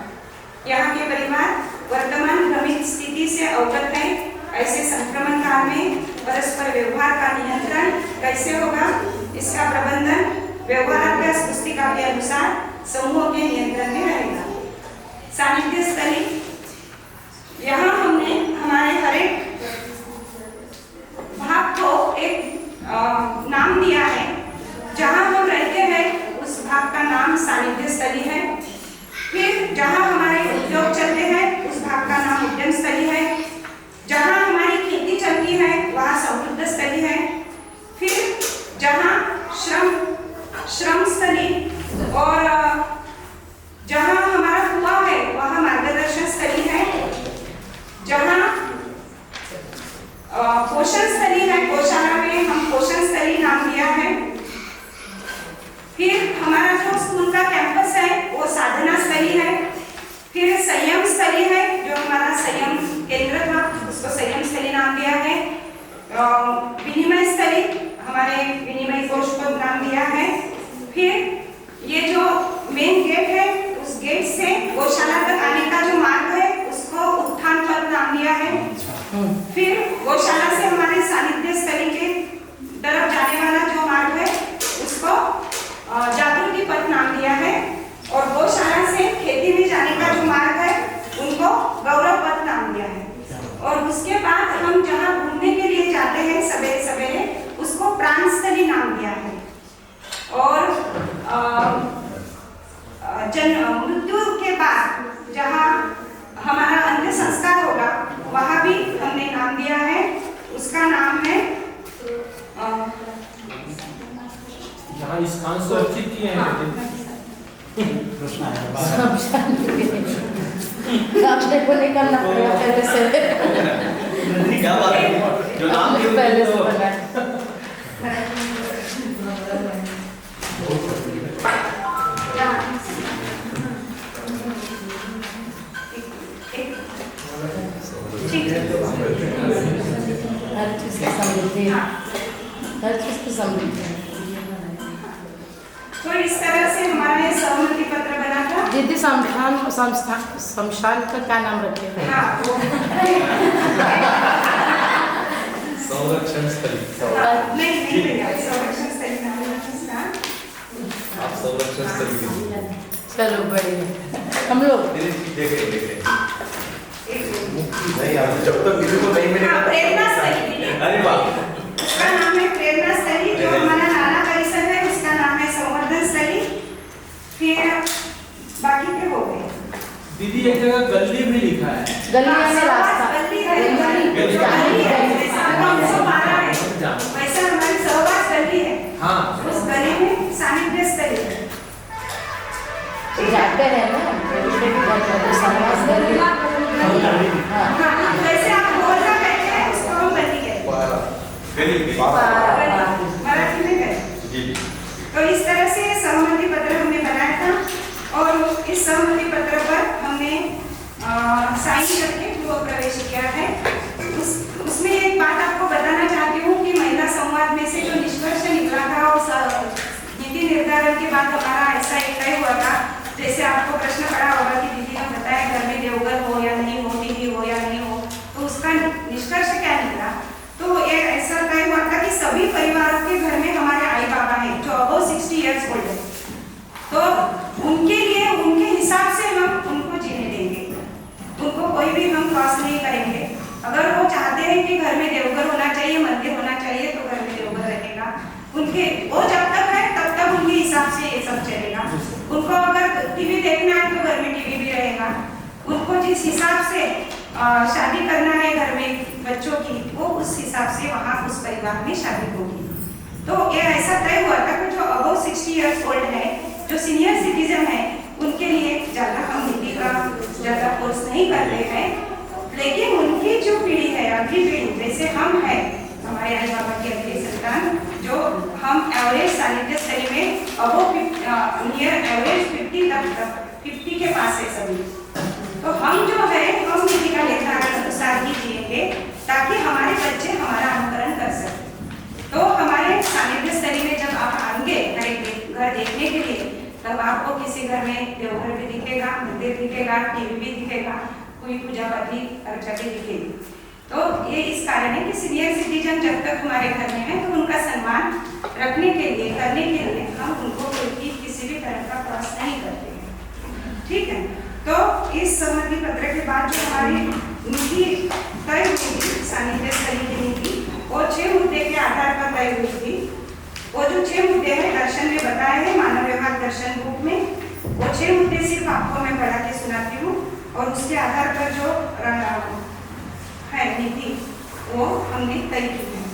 यहाँ के परिवार वर्तमान भ्रमित स्थिति से अवगत हैं। ऐसे संक्रमण काल में परस्पर व्यवहार का नियंत्रण कैसे होगा, इसका प्रबंधन व्यवहाराभ्यास पुस्तिका के अनुसार समूह के नियंत्रण में रहेगा। सानिध्य स्थली, यहाँ हमने हमारे हर एक भाग को एक नाम दिया है। जहाँ हम रहते हैं उस भाग का नाम सानिध्य स्थली है। फिर जहाँ हमारे उद्योग चलते हैं उस भाग का नाम उद्यम स्थली है। जहाँ हमारी खेती चलती है वहाँ समृद्ध स्थली है। फिर जहाँ श्रम स्थली और जहाँ हमारा कुआं है वहाँ मार्गदर्शन स्थली है। जहाँ पोषण स्थली है, गौशाला में हम पोषण स्थली नाम दिया है। फिर हमारा जो स्कूल का कैंपस है वो साधना स्थली है। फिर संयम स्थली है, जो हमारा संयम केंद्र था उसको संयम स्थली नाम दिया है। विनिमय स्थली, हमारे विनिमय कोष को नाम दिया है। फिर ये जो मेन गेट है उस गेट से गौशाला तक आने का जो मार्ग है उसको उत्थान पथ नाम दिया है। फिर गौशाला से हमारे सानिध्य स्थली के तरफ जाने वाला जो मार्ग है उसको जागृति पथ नाम दिया है। और गौशाला से खेती में जाने का जो मार्ग है उनको गौरव पथ नाम दिया है। और उसके बाद हम जहाँ घूमने के लिए जाते हैं सवेरे सवेरे उसको प्राण स्थली नाम दिया है। और मृत्यु के बाद जहाँ हमारा अंत्य संस्कार होगा वहाँ भी हमने नाम दिया है। उसका नाम है जहाँ स्थान सुरक्षित किए हैं आपने को निकालना पड़ेगा पहले से। क्या बात है, जो नाम दिए पहले से बना हर चीज की समृद्धि, हर चीज की समृद्धि। तो इस तरह से हमारा ये सहमति पत्र बना था। दीदी शमशान का क्या नाम रखे हैं? हाँ, संरक्षण स्थली। नहीं भैया, संरक्षण स्थली नाम है इसका। आप संरक्षण स्थली। चलो बढ़िया। हम लोग देख रहे एक मिनट। नहीं यार, जब तक किसी को नहीं मिलेगा हाँ, तब तक प्रेरणा नहीं स्थली। मिलेगा। अरे वाह, उसका नाम है प्रेरणा स्थली, जो हमारा नाला परिसर है उसका नाम है संवर्धन स्थली। फिर बाकी के हो गए। दीदी एक जगह गली भी लिखा है। गली में रास्ता गली है, गली। जो गली है, जैसा 512 है, जहाँ। वैसा हमारी सहवास गली है। हाँ उस गली में सानिध्य स्थली है। जाते हैं ना समाज गली। हाँ हाँ, जैसे आप मोहल्ला कहते हैं उसको हम गली कहते हैं। मराठी में कहते हैं। जी तो इस तरह से सहमति पत्र हमने बनाया था और इस सहमति पत्र पर हमने साइन करके गृह प्रवेश किया है। उसमें एक बात आपको बताना चाहती हूँ कि महिला संवाद में से जो निष्कर्ष निकला था उस नीति निर्धारण के बाद हमारा ऐसा एक तय हुआ था। जैसे आपको प्रश्न पड़ा होगा कि दीदी ने बताया घर में देवघर हो या नहीं हो, टीवी हो या नहीं हो, तो उसका निष्कर्ष क्या निकला। तो ये ऐसा तय हुआ था कि सभी परिवारों के घर में हमारे आई बाबा हैं जो अबव 60 इयर्स ओल्ड है, तो उनके लिए उनके हिसाब से हम उनको जीने देंगे। उनको कोई भी हम क्रॉस नहीं करेंगे। अगर वो चाहते हैं कि घर में देवघर होना चाहिए, मंदिर होना चाहिए, तो घर में देवघर रहेगा। उनके वो जब तक है तब तक उनके हिसाब से ये सब चलेगा। उनको अगर टीवी देखना है तो घर में टीवी भी रहेगा। उनको जिस हिसाब से शादी करना है घर में बच्चों की, वो उस हिसाब से वहाँ उस परिवार में शादी होगी। तो ये ऐसा तय हुआ था कि जो अबव 60 इयर्स ओल्ड है, जो सीनियर सिटीजन है, उनके लिए ज़्यादा हम नीति का ज़्यादा कोर्स नहीं करते हैं। लेकिन उनकी जो पीढ़ी है, अगली पीढ़ी, जैसे हम हैं, हमारे आई बाबा की अगली संतान, जो हम एवरेज सानिध्य स्थली में अबव नियर एवरेज 50 के पास है सभी। तो हम जो है हम नीति का निर्धारण अनुसार ही जिएंगे ताकि हमारे बच्चे हमारा अनुकरण कर सकें। तो हमारे सानिध्य स्थली में जब आप आएंगे घर देखने के लिए, तब आपको किसी घर में देवघर भी दिखेगा, मंदिर दिखेगा, टीवी भी दिखेगा, कोई पूजा पाठी अर्चा भी दिखेगी। तो ये इस कारण है कि सीनियर सिटीजन जब तक हमारे घर में है तो उनका सम्मान रखने के लिए, करने के लिए हम उनको कोई किसी भी तरह का क्रॉस नहीं करते हैं। ठीक है। तो इस सहमति पत्र के बाद जो हमारी नीति तय हुई थी, सानिध्य स्थली की नीति, वो 6 मुद्दे के आधार पर तय हुई थी। वो जो 6 मुद्दे हैं दर्शन में बताए हैं, मानव व्यवहार दर्शन बुक में। वो 6 मुद्दे सिर्फ आपको मैं पढ़ा के सुनाती हूँ और उसके आधार पर जो है नीति वो हमने तय की है।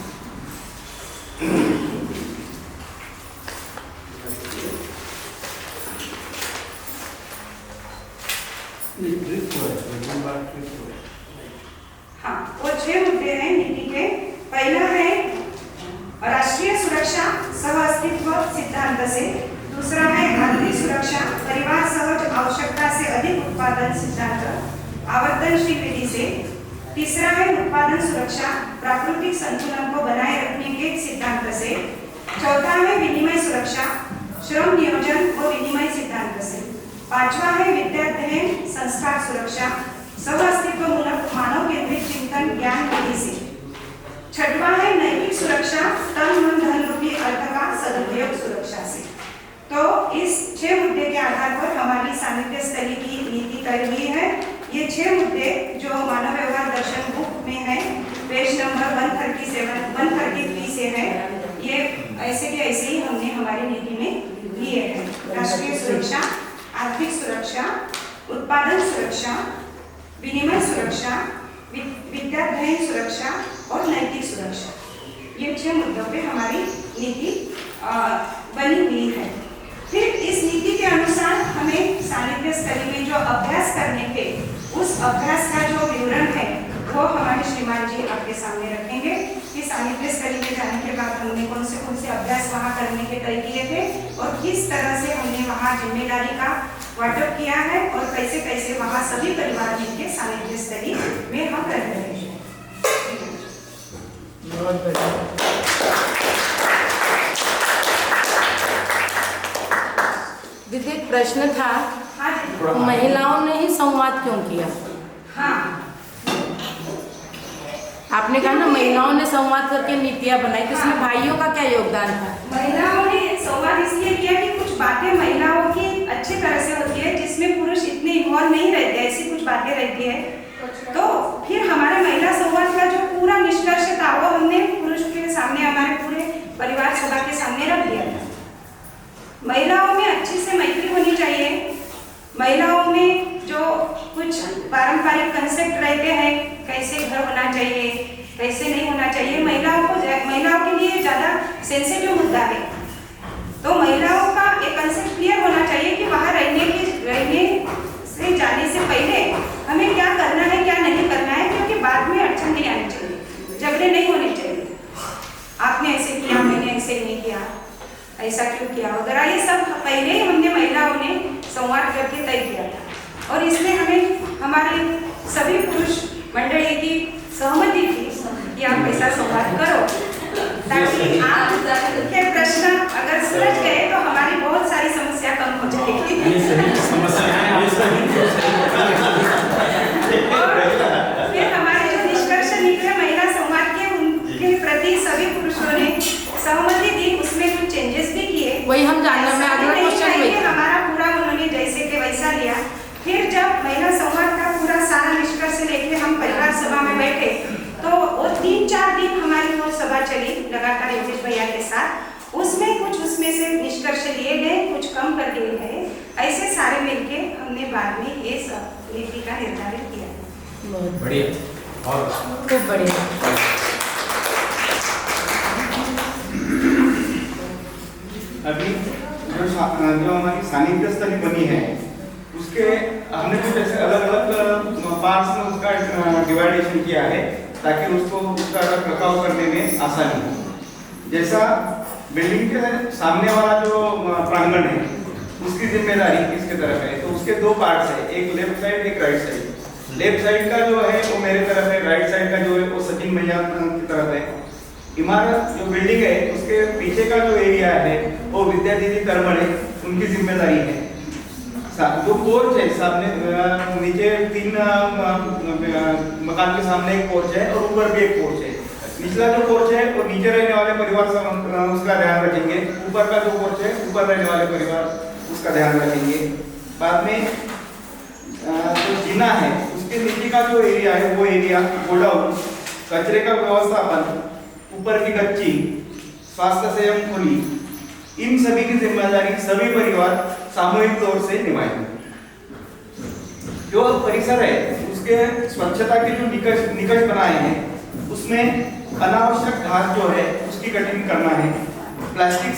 हाँ, वो 6 मुद्दे हैं नीति के। पहला है राष्ट्रीय सुरक्षा सह अस्तित्व सिद्धांत से। दूसरा है आर्थिक सुरक्षा परिवार सहज आवश्यकता से अधिक उत्पादन सिद्धांत आवर्तनशील विधि से। तीसरा है उत्पादन सुरक्षा प्राकृतिक संतुलन को बनाए रखने के सिद्धांत से। चौथा है विनिमय सुरक्षा श्रम नियोजन व विनिमय सिद्धांत से। पांचवा है विद्याध्ययन संस्कार सुरक्षा सह अस्तित्व मूलक मानव केंद्रित चिंतन ज्ञान विधि से। छठवा है नैतिक सुरक्षा तन मन धन रूपी अर्थ का सदुपयोग सुरक्षा से। तो इस 6 मुद्दे के आधार पर हमारी सानिध्य स्थली की नीति तय हुई है। ये 6 मुद्दे जो मानव व्यवहार दर्शन बुक में है, पेज नंबर 133 से है, ये ऐसे के ऐसे ही हमने हमारी नीति में लिए हैं। राष्ट्रीय सुरक्षा, आर्थिक सुरक्षा, उत्पादन सुरक्षा, विनिमय सुरक्षा, विद्याध्ययन सुरक्षा और नैतिक सुरक्षा, ये 6 मुद्दों पे हमारी नीति बनी हुई है। फिर इस नीति के अनुसार हमें सानिध्य स्थली में जो अभ्यास करने के, उस अभ्यास का जो विवरण है वो हमारे श्रीमान जी आपके सामने रखेंगे कि सानिध्य स्थली में जाने के बाद हमने कौन से अभ्यास वहाँ करने के तय किए थे और किस तरह से हमने वहाँ जिम्मेदारी का वाटअप किया है और कैसे कैसे वहाँ सभी परिवार मिलकर सानिध्य स्थली में हम रह रहे हैं। दीदी एक प्रश्न था, हाँ जी। महिलाओं ने ही संवाद क्यों किया? हाँ, आपने कहा ना महिलाओं ने संवाद करके नीतियाँ बनाई, तो इसमें भाइयों का क्या योगदान था? महिलाओं ने संवाद इसलिए किया कि कुछ बातें महिलाओं की अच्छी तरह से होती है जिसमें पुरुष इतने हॉल में ही रहते हैं, ऐसी कुछ बातें रहती है। तो फिर हमारे महिला संवाद का जो पूरा निष्कर्ष था वो हमने पुरुष के सामने, हमारे पूरे परिवार सभा के सामने रख दिया था। महिलाओं में अच्छी से मैत्री होनी चाहिए। महिलाओं में जो कुछ पारंपरिक कंसेप्ट रहते हैं, कैसे घर होना चाहिए, कैसे नहीं होना चाहिए, महिलाओं के लिए ज़्यादा सेंसिटिव मुद्दा है। तो महिलाओं का एक कंसेप्ट क्लियर होना चाहिए कि वहाँ रहने से जाने से पहले हमें क्या करना है, क्या नहीं करना है, क्योंकि बाद में अड़चन नहीं आनी चाहिए, झगड़े नहीं होने चाहिए। आपने ऐसे किया, मैंने ऐसे नहीं किया, ऐसा क्यों किया वगैरह, ये सब पहले ही हमने महिलाओं ने संवाद करके तय किया था। और इसमें हमें हमारे सभी पुरुष मंडली की सहमति थी कि आप ऐसा संवाद करो, ताकि आपके प्रश्न अगर सुलझ गए तो हमारी बहुत सारी समस्या कम हो जाएगी। फिर हमारे जो निष्कर्ष निकले महिला संवाद के, उनके प्रति सभी पुरुषों ने सहमति दी, उसमें कुछ चेंजेस भी किए। वही हम जानना में अगला क्वेश्चन वही था। हमारा पूरा उन्होंने जैसे कि वैसा लिया। फिर जब महिला संवाद का पूरा सारा निष्कर्ष लेके हम परिवार सभा में बैठे तो वो 3-4 दिन हमारी वो सभा चली लगातार योगेश भैया के साथ। उसमें से निष्कर्ष लिए गए, कुछ कम कर दिए गए, ऐसे सारे मिलके हमने बाद में ये सब नीति का निर्धारण किया। बहुत बढ़िया और खूब बढ़िया। अभी जो हमारी सानिध्य स्थली बनी है उसके हमने कुछ ऐसे अलग अलग पार्ट्स में उसका डिवाइडेशन किया है ताकि उसको उसका रखरखाव करने में आसानी हो। जैसा बिल्डिंग के सामने वाला जो प्रांगण है उसकी जिम्मेदारी किसके तरफ है, तो उसके 2 पार्ट्स है, एक लेफ्ट साइड एक राइट साइड। लेफ्ट साइड का जो है वो मेरे तरफ है, राइट साइड का जो है वो सचिन भैया की तरफ है। इमारत जो बिल्डिंग है उसके पीछे का जो एरिया है वो विद्या दीदी तरमड़े उनकी जिम्मेदारी है। जो पोर्च है सामने नीचे 3 मकान के सामने एक पोर्च है और ऊपर भी एक पोर्च है। निचला जो पोर्च है वो नीचे रहने वाले परिवार उसका ध्यान रखेंगे, ऊपर का जो पोर्च है ऊपर रहने वाले परिवार उसका ध्यान रखेंगे। बाद में जो जीना है उसके नीचे का जो एरिया है वो एरिया गोडाउन, कचरे का व्यवस्थापन, ऊपर की कच्ची, स्वास्थ्य संयम खुली, इन सभी की जिम्मेदारी सभी परिवार सामूहिक तौर से निभाएंगे। जो परिसर है उसके स्वच्छता के जो निकष बनाए हैं उसमें अनावश्यक घास जो है उसकी कटिंग करना है, प्लास्टिक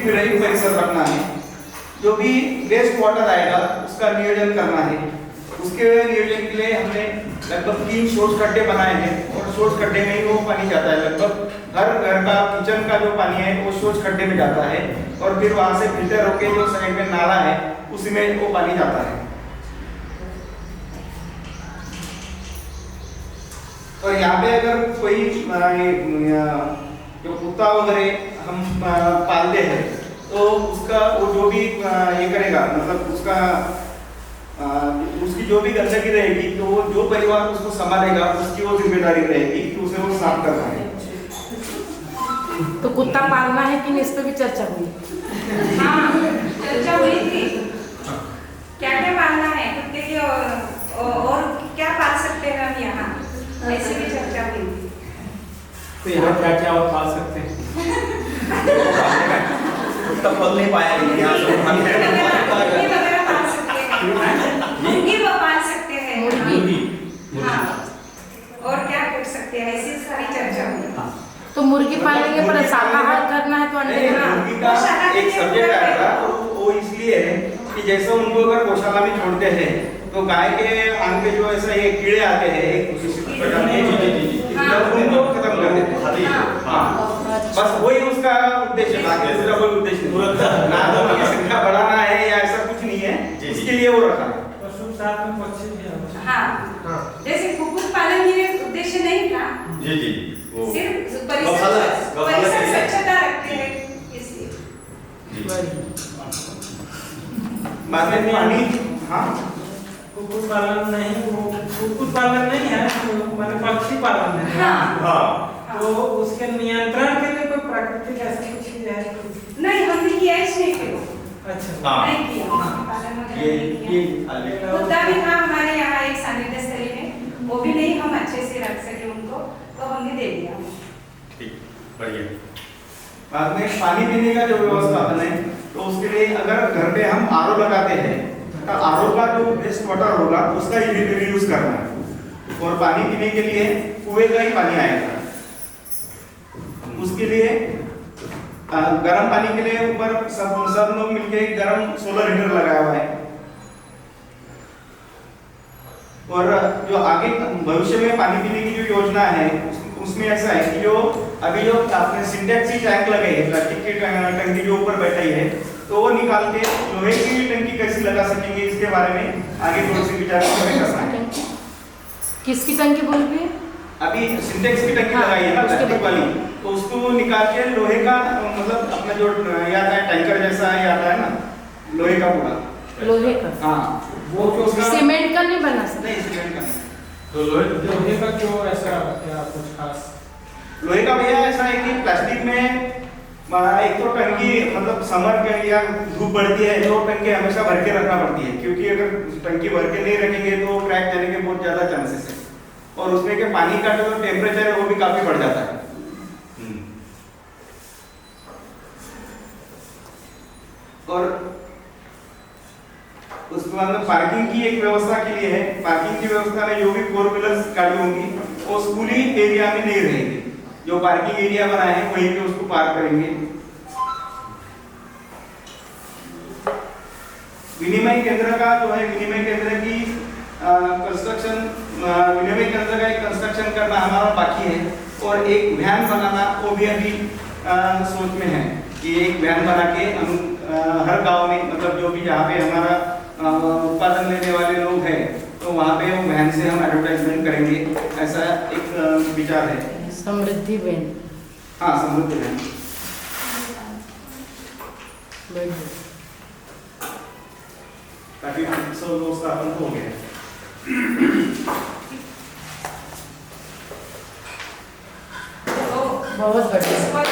विरहित परिसर रखना है, जो भी वेस्ट वाटर आएगा उसका नियोजन करना है। उसके नियोजन के लिए हमने लगभग 3 सोर्स खड्डे बनाए हैं और सोर्स खड्डे में ही वो पानी जाता है। लगभग हर घर का किचन का जो पानी है वो सोर्स खड्डे में जाता है और फिर वहां से फिल्टर होके जो साइड में नाला है उसी में वो पानी जाता है। और यहाँ पे अगर कोई जो कुत्ता वगैरह हम पालते हैं तो उसका वो जो भी ये करेगा, मतलब उसका उसकी जो भी गंदगी रहेगी तो वो जो परिवार उसको संभालेगा उसकी वो जिम्मेदारी रहेगी कि उसे वो साफ करना है। तो कुत्ता पालना है कि नहीं, इस पे भी चर्चा हुई। हाँ, चर्चा हुई थी क्या क्या पालना है कुत्ते की और क्या पाल सकते हैं हम यहाँ, ऐसे भी चर्चा हुई थी। तो यहाँ क्या क्या और पाल सकते हैं? उसका फल नहीं पाया लेकिन यहाँ से मुर्गी वगैरह पाल सकते हैं, मुर्गी वो पाल सकते हैं, मुर्गी हाँ, और क्या कर सकते हैं, ऐसी सारी चर्चा हुई। तो मुर्गी पालेंगे पर शाकाहार करना है तो अंडे मुर्गी का एक सब्जेक्ट आएगा वो इसलिए है कि जैसे उनको अगर गौशाला में छोड़ते हैं तो गाय के आंग पे जो ऐसा ये कीड़े आते हैं एक प्रकार के उनको खत्म कर देते हैं। बस वही उसका उद्देश्य, बाकी दूसरा कोई उद्देश्य नहीं, ना तो उनकी संख्या बढ़ाना है या ऐसा कुछ नहीं है, इसके लिए वो रखा है। पशु साथ में पक्षी भी है। हाँ, जैसे कुक्कुट पालन ये उद्देश्य नहीं था, जी जी वो सिर्फ परिसर स्वच्छता रखते हैं इसलिए। बाद में पानी, हाँ कुक्कुट पालन नहीं, वो कुक्कुट पालन नहीं है, माने पक्षी पालन है। हाँ, तो उसके नियंत्रण के लिए कोई प्राकृतिक ऐसा कुछ है? नहीं हमने किया इसलिए कि अच्छा हाँ नहीं किया, पालन वगैरह नहीं किया। ये खाली मुद्दा भी था हमारे यहाँ एक सानिध्य स्थली में, वो भी नहीं हम अच्छे से रख सके उनको, तो हमने दे दिया। ठीक बढ़िया। बाद में पानी पीने का जो व्यवस्थापन है, तो उसके लिए अगर घर पे हम आरओ लगाते हैं तो आरओ का जो वेस्ट वाटर होगा उसका रीयूज करना है, और पानी पीने के लिए कुएं का ही पानी आएगा। उसके लिए गर्म पानी के लिए ऊपर सब लोग मिलके गर्म सोलर हीटर लगाया हुआ है। और जो आगे भविष्य में पानी पीने की जो योजना है उसमें ऐसा है कि जो अभी जो आपने सिंटेक्स की टैंक लगे है, प्लास्टिक की टंकी जो ऊपर बैठी है, तो वो निकाल के लोहे की टंकी कैसे लगा सकेंगे इसके बारे में आगे थोड़ी सी विचार करना है। किसकी टंकी बोल रही है? अभी सिंटेक्स की टंकी हाँ, लगाई है ना उसके प्लास्टिक बाद- वाली, तो उसको निकाल के लोहे का मतलब अपना जो ये आता है टैंकर जैसा ये आता है ना, लोहे का पूरा। लोहे का। हाँ वो जो उसका सीमेंट का नहीं बना सकते? नहीं सीमेंट का नहीं। तो लोहे का क्यों ऐसा क्या कुछ खास? लोहे का भैया ऐसा है कि प्लास्टिक में एक तो टंकी मतलब समर के या धूप बढ़ती है तो टंकी हमेशा भर के रखना पड़ती है, क्योंकि अगर टंकी भर के नहीं रखेंगे तो क्रैक जाने के बहुत ज्यादा चांसेस है, और उसमें के पानी का जो टेम्परेचर है वो भी काफी बढ़ जाता है। और उसके बाद में पार्किंग की एक व्यवस्था के लिए है। पार्किंग की व्यवस्था में जो भी 4 व्हीलर्स गाड़ी होंगी वो स्कूली एरिया में नहीं रहेगी, जो पार्किंग एरिया बनाए हैं वहीं पे उसको पार्क करेंगे। विनिमय केंद्र का जो है, विनिमय केंद्र की कंस्ट्रक्शन, विनिमय केंद्र का एक कंस्ट्रक्शन करना हमारा बाकी है, और एक वैन बनाना वो भी अभी सोच में है कि एक वैन बना के हम हर गांव में मतलब जो भी जहाँ पे हमारा उत्पादन लेने वाले लोग हैं तो वहाँ पे वो वैन से हम एडवर्टाइजमेंट करेंगे, ऐसा एक विचार है। समृद्धि वैन। हाँ समृद्धि वैन। बढ़िया। ताकि सब लोग स्थापन हो गए। तो बहुत बढ़िया। इस पर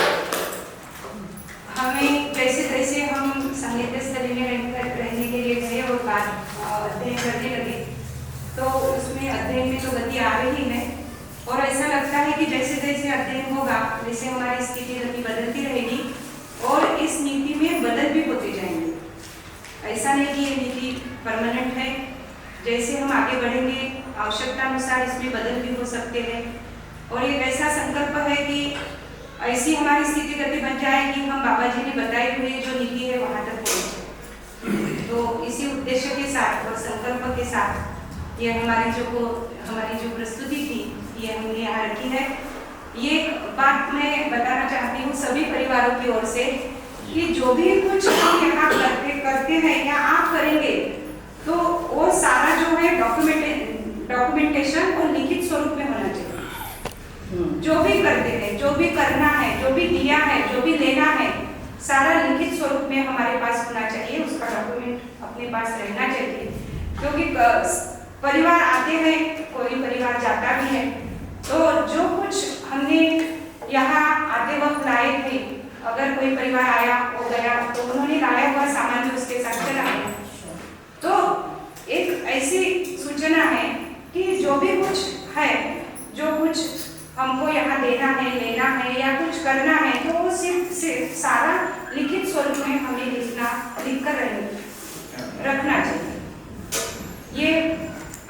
हमें जैसे तैसे हम सानिध्य स्थली में रहने के लिए गए और अध्ययन करने लगे, तो उसमें अध्ययन में तो गति आ रही है, और ऐसा लगता है कि जैसे जैसे अध्ययन होगा वैसे हमारी स्थिति गति बदलती रहेगी और इस नीति में बदल भी होते जाएंगे। ऐसा नहीं कि ये नीति परमानेंट है, जैसे हम आगे बढ़ेंगे आवश्यकता अनुसार इसमें बदल भी हो सकते हैं, और एक ऐसा संकल्प है कि ऐसी हमारी स्थिति गति बन जाए कि हम बाबा जी ने बताई हुई जो नीति है वहां तक पहुंचे। तो इसी उद्देश्य के साथ और संकल्प के साथ ये हमारी जो प्रस्तुति थी ये हमने यहाँ रखी है। ये बात मैं बताना चाहती हूँ सभी परिवारों की ओर से कि जो भी कुछ हम यहाँ करते हैं या आप करेंगे तो वो सारा जो है डॉक्यूमेंटेशन और लिखित स्वरूप में होना चाहिए। जो भी करते हैं, जो भी करना है, जो भी दिया है, जो भी लेना है, सारा लिखित स्वरूप में हमारे पास होना चाहिए, उसका डॉक्यूमेंट अपने पास रहना चाहिए। क्योंकि परिवार आते हैं, कोई परिवार जाता भी है, तो जो कुछ हमने यहाँ आते वक्त लाए थे, अगर कोई परिवार आया हो गया तो उन्होंने लाया हुआ सामान भी उसके साथ चला गया। तो एक ऐसी सूचना है कि जो भी कुछ है, जो कुछ हमको यहाँ देना है, लेना है या कुछ करना है, तो वो सिर्फ सारा लिखित स्वरूप में हमें लिख कर रखना चाहिए। ये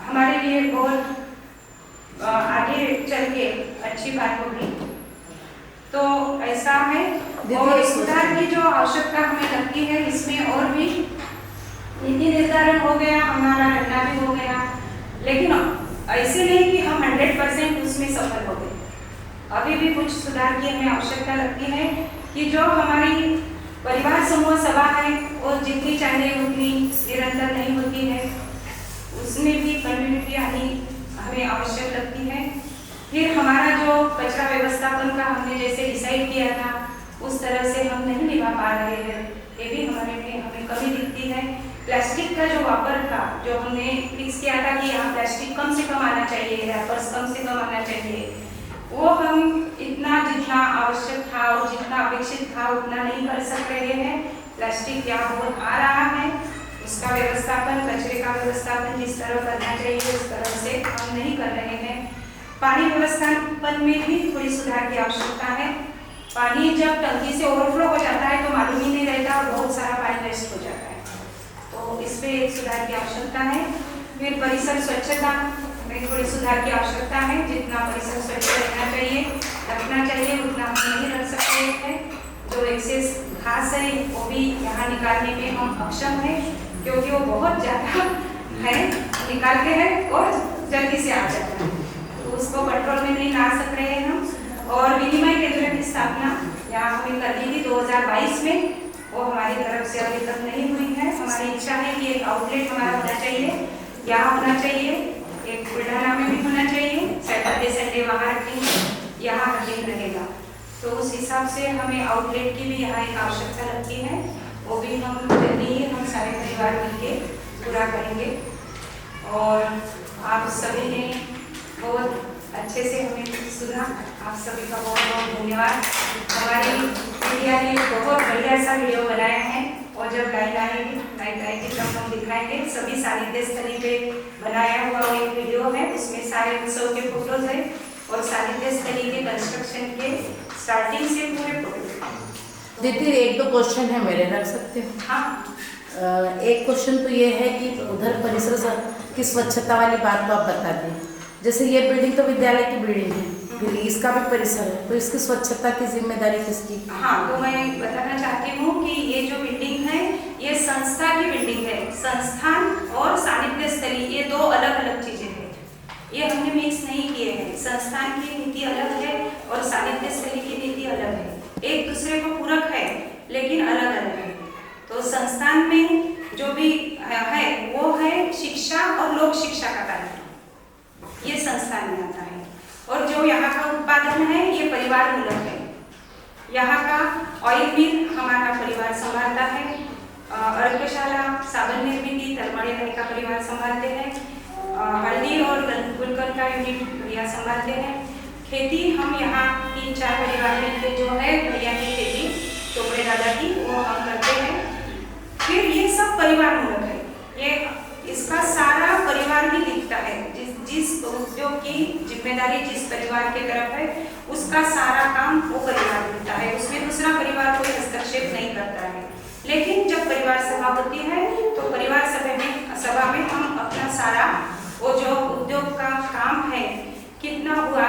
हमारे लिए बहुत आगे चल के अच्छी बात होगी। तो ऐसा है, और सुधार की जो आवश्यकता हमें लगती है इसमें और भी नीति निर्धारण हो गया, हमारा रखना भी हो गया, लेकिन ऐसे नहीं कि हम 100% उसमें सफल हो गए। अभी भी कुछ सुधार की हमें आवश्यकता लगती है कि जो हमारी परिवार समूह सभा है और जितनी चाहिए उतनी निरंतर नहीं होती है, उसमें भी कंटिन्यूटी आनी हमें आवश्यक लगती है। फिर हमारा जो कचरा व्यवस्थापन का हमने जैसे डिसाइड किया था उस तरह से हम नहीं निभा पा रहे हैं, ये भी हमें कमी दिखती है। प्लास्टिक का जो वापर था, जो हमने फिक्स किया था कि यहाँ प्लास्टिक कम से कम आना चाहिए, रैपर्स कम से कम आना चाहिए, वो हम इतना जितना आवश्यक था और जितना अपेक्षित था उतना नहीं कर सक रहे हैं, प्लास्टिक यहाँ बहुत आ रहा है, उसका व्यवस्थापन, कचरे का व्यवस्थापन जिस तरह करना चाहिए उस तरह से हम नहीं कर रहे हैं। पानी व्यवस्थापन में भी थोड़ी सुधार की आवश्यकता है। पानी जब टंकी से ओवरफ्लो हो जाता है तो मालूम ही नहीं रहता और बहुत सारा पानी वेस्ट हो जाता है, तो इस पे एक सुधार की आवश्यकता है। फिर परिसर स्वच्छता में थोड़ी सुधार की आवश्यकता है। जितना परिसर स्वच्छ रहना चाहिए, रखना चाहिए, उतना हम नहीं रख सकते हैं। जो एक्सेस घास है वो भी यहाँ निकालने में हम अक्षम हैं, क्योंकि वो बहुत ज़्यादा है, निकालते हैं और जल्दी से आ जाता है, तो उसको कंट्रोल में नहीं ला सक रहे हैं हम। और विनिमय केंद्र की स्थापना यहाँ हमें कर दी थी 2022 में, वो हमारी तरफ से अभी तक नहीं हुई है। हमारी इच्छा है कि एक आउटलेट हमारा होना चाहिए, यहाँ होना चाहिए, एक बुल्ढाना में भी होना चाहिए। सैटरडे संडे वहाँ रखेंगे, यहाँ रखें रहेगा, तो उस हिसाब से हमें आउटलेट की भी यहाँ एक आवश्यकता लगती है। वो भी हम जल्दी ही हम सारे परिवार मिलके पूरा करेंगे। और आप सभी ने बहुत अच्छे से हमें सुना, आप सभी का बहुत बहुत धन्यवाद। हमारी मीडिया ने बहुत बढ़िया सा वीडियो बनाया है, और जब लाइट आएगी तब हम दिखाएंगे। सभी सानिध्य स्थली पे बनाया हुआ एक वीडियो है, उसमें सारे उत्सव के फोटोज है और सानिध्य स्थली के कंस्ट्रक्शन के स्टार्टिंग से पूरे फोटो। दीदी एक दो क्वेश्चन है मेरे, रख सकते हो? हाँ। एक क्वेश्चन तो ये है कि उधर परिसर की स्वच्छता वाली बात तो आप बता दें। जैसे ये बिल्डिंग तो विद्यालय की बिल्डिंग है, फिर इसका भी परिसर है, तो इसकी स्वच्छता की जिम्मेदारी किसकी? हाँ, तो मैं बताना चाहती हूँ कि ये जो बिल्डिंग है ये संस्था की बिल्डिंग है। संस्थान और सानिध्य स्थली ये दो अलग अलग चीजें हैं, ये हमने मिक्स नहीं किए हैं। संस्थान की नीति अलग है और सानिध्य स्थली की नीति अलग है, एक दूसरे को पूरक है लेकिन अलग अलग है। तो संस्थान में जो भी है वो है शिक्षा और लोक शिक्षा का कार्यक्रम, ये संस्थान में आता है। और जो यहाँ का उत्पादन है ये परिवार मूलक है। यहाँ का ऑयल मिल हमारा परिवार संभालता है, अर्कशाला, साबुन निर्मिती, तरमड़े का परिवार संभालते हैं, हल्दी और गुलकंद का यूनिट भैया संभालते हैं। खेती हम यहाँ 3-4 परिवार मिलकर जो है भैया की खेती चोपड़े दादा की वो हम करते हैं। फिर ये सब परिवार मूलक है, ये इसका सारा परिवार भी दिखता है। जिस उद्योग की जिम्मेदारी जिस परिवार के तरफ है उसका सारा काम वो परिवार करता है, उसमें दूसरा परिवार कोई हस्तक्षेप नहीं करता है। लेकिन जब परिवार सभा होती है तो परिवार सभा में हम अपना सारा वो जो उद्योग का काम है, कितना हुआ,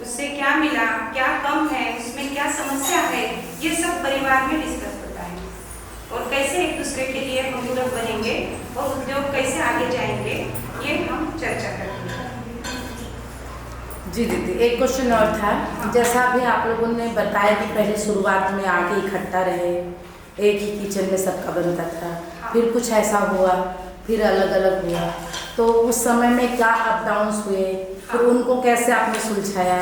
उससे क्या मिला, क्या कम है, उसमें क्या समस्या है, ये सब परिवार में डिस्कस होता है। और कैसे एक दूसरे के लिए हम पूरक बनेंगे और उद्योग कैसे आगे जाएंगे, ये हम चर्चा करेंगे। जी दीदी, एक क्वेश्चन और था। जैसा अभी आप लोगों ने बताया कि पहले शुरुआत में आके इकट्ठा रहे, एक ही किचन में सबका बनता था, फिर कुछ ऐसा हुआ, फिर अलग अलग हुआ, तो उस समय में क्या अप डाउन्स हुए, फिर उनको कैसे आपने सुलझाया,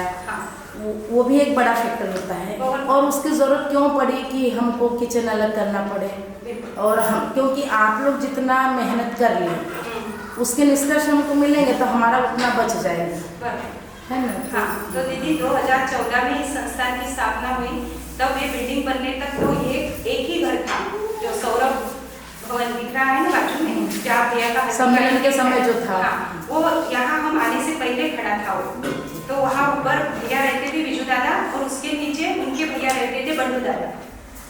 वो भी एक बड़ा फैक्टर होता है। और उसकी ज़रूरत क्यों पड़ी कि हमको किचन अलग करना पड़े, और हम क्योंकि आप लोग जितना मेहनत कर लिए उसके निष्कर्ष हमको मिलेंगे तो हमारा उतना बच जाएगा, है ना? हाँ, तो दीदी 2014 में इस संस्थान की स्थापना हुई, तब ये बिल्डिंग बनने तक तो ये एक ही घर था, जो सौरभ भवन दिख रहा है ना बाजू में, जहाँ भैया का सम्मेलन के समय जो था, हाँ, वो यहाँ हम आने से पहले खड़ा था वो। तो वहाँ ऊपर भैया रहते थे विजू दादा और उसके नीचे उनके भैया रहते थे बंडू दादा।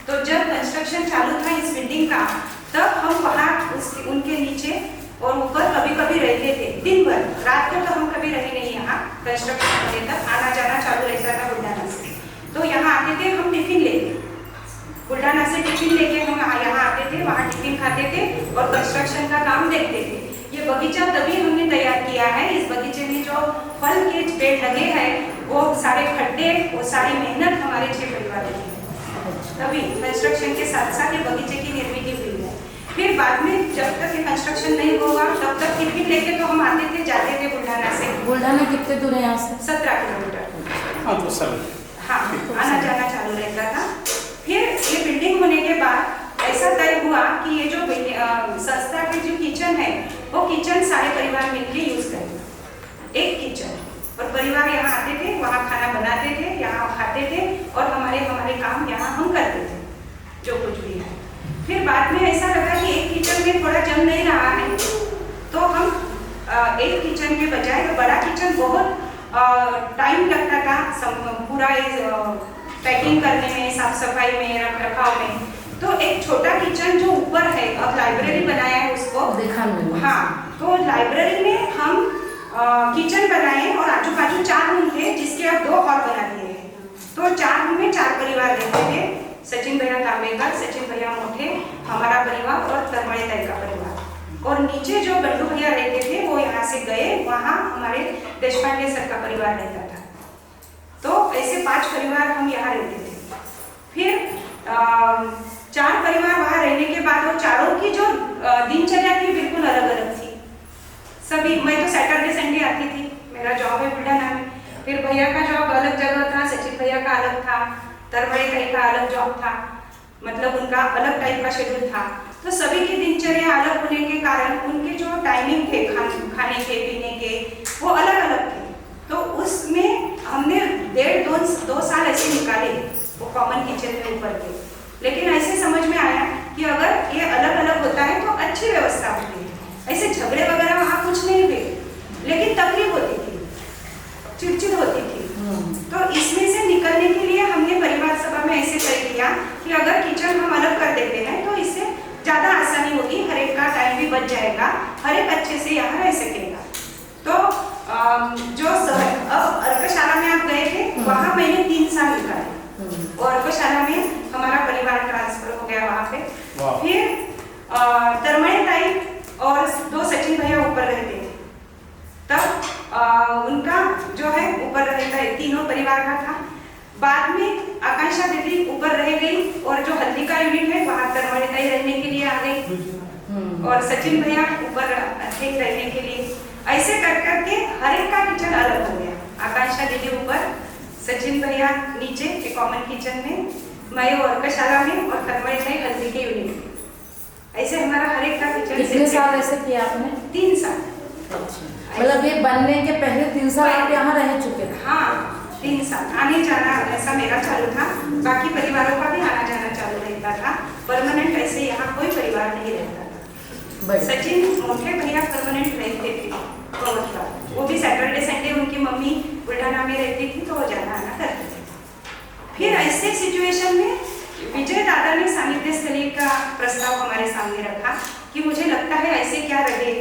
तो जब कंस्ट्रक्शन चालू था इस बिल्डिंग का, तब हम वहाँ उनके नीचे और ऊपर कभी कभी रहते थे दिन भर। रात को तो हम कभी रहे नहीं, यहाँ कंस्ट्रक्शन होने तक आना जाना चालू रहता था बुल्ढाना से। तो यहाँ आते थे हम टिफिन लेके, बुल्ढाना से टिफिन लेके हम यहाँ आते थे, वहाँ टिफिन खाते थे और कंस्ट्रक्शन का काम देखते थे। ये बगीचा तभी हमने तैयार किया है, इस बगीचे में जो फल के पेड़ लगे हैं वो सारे खड्डे, वो सारी मेहनत हमारे 6 परिवार की है। तभी कंस्ट्रक्शन के साथ साथ ये बगीचे की निर्मित हुई है। फिर बाद में जब तक ये कंस्ट्रक्शन नहीं होगा तब तक टिफिन लेके तो हम आते थे जाते थे बुल्ढाना से। बुल्ढाना कितने दूर है यहाँ से? 17 किलोमीटर। हाँ तो सर, हाँ, आना जाना चालू रहता था। फिर ये बिल्डिंग होने के बाद ऐसा तय हुआ कि ये जो संस्था की जो किचन है वो किचन सारे परिवार मिलकर यूज करेंगे, एक किचन। और परिवार यहाँ आते थे, वहाँ खाना बनाते थे, यहाँ खाते थे और हमारे काम यहाँ हम करते थे जो कुछ भी है। हमें ऐसा लगा कि एक किचन में थोड़ा जम नहीं रहा है, तो हम एक किचन के बजाय बड़ा किचन बहुत टाइम लगता था पूरा पैकिंग करने में, साफ सफाई में, रख रखाव में। तो एक छोटा किचन जो ऊपर है, अब लाइब्रेरी बनाया है उसको देखा मैंने। हाँ, तो लाइब्रेरी में हम किचन बनाए और आजू बाजू 4 रूम थे जिसके अब 2 हॉल बना दिए हैं। तो 4 रूम में 4 परिवार रहते थे, सचिन भैया तांबेकर, सचिन भैया मोठे, हमारा परिवार और तरमड़े ताई का परिवार। और नीचे जो गंडू भैया रहते थे वो यहाँ से गए, वहाँ हमारे देशपांडे सर का परिवार रहता था। तो ऐसे 5 परिवार हम यहाँ रहते थे। फिर 4 परिवार वहाँ रहने के बाद वो चारों की जो दिनचर्या थी बिल्कुल अलग अलग थी सभी। मैं तो सैटरडे संडे आती थी, मेरा जॉब है बुल्ढाना में। फिर भैया का जॉब अलग जगह था, सचिन भैया का अलग था, तरमड़े ताई का अलग जॉब था, मतलब उनका अलग टाइप का शेड्यूल था। तो सभी की दिनचर्या अलग होने के कारण उनके जो टाइमिंग थे खाने के पीने के वो अलग अलग थे। तो उसमें हमने 1.5-2 साल ऐसे निकाले वो कॉमन किचन में ऊपर के। लेकिन ऐसे समझ में आया कि अगर ये अलग अलग होता है तो अच्छी व्यवस्था होती है। ऐसे झगड़े वगैरह वहाँ कुछ नहीं हुए, लेकिन तकलीफ होती थी, चिड़चिड़ होती थी। तो इसमें से निकलने के लिए हमने परिवार सभा में ऐसे तय किया कि अगर किचन हम अलग कर देते हैं तो इससे ज़्यादा आसानी होगी, हर एक का टाइम भी बच जाएगा, हर एक अच्छे से यहाँ रह सकेगा। तो जो अब अर्कशाला में आप गए थे वहाँ मैंने 3 साल निकाले और अर्कशाला में हमारा परिवार ट्रांसफर हो गया वहाँ पे। फिर तरमड़े ताई और 2 सचिन भैया ऊपर रहते थे, तब उनका जो है ऊपर रहता है, तीनों परिवार का था। बाद में आकांक्षा दीदी ऊपर रह गई और जो हल्दी का यूनिट है वहाँ तरमड़े ताई रहने के लिए आ गई और सचिन भैया ऊपर थे रहने के लिए। ऐसे कर करके हर एक का किचन अलग हो गया। आकांक्षा दीदी ऊपर, सचिन भैया नीचे के कॉमन किचन में, मैं अर्कशाला में और तरमड़े ताई हल्दी के यूनिट में। ऐसे हमारा हर एक का किचन। कितने साल ऐसे किया आपने? 3 साल। मतलब ये बनने के पहले 3 साल आप यहाँ रह चुके थे? हाँ, 3 साल आने जाना ऐसा मेरा चालू था, बाकी परिवारों का भी आना जाना चालू रहता था। परमानेंट ऐसे यहाँ कोई परिवार नहीं रहता था। सचिन मोठे भैया परमानेंट रहते थे, तो मतलब वो भी सैटरडे संडे उनकी मम्मी बुल्ढाना में रहती थी तो वो जाना आना करते थे। फिर ऐसे सिचुएशन में विजय दादा ने सानिध्य स्थली का प्रस्ताव हमारे सामने रखा कि मुझे लगता है ऐसे क्या रहे,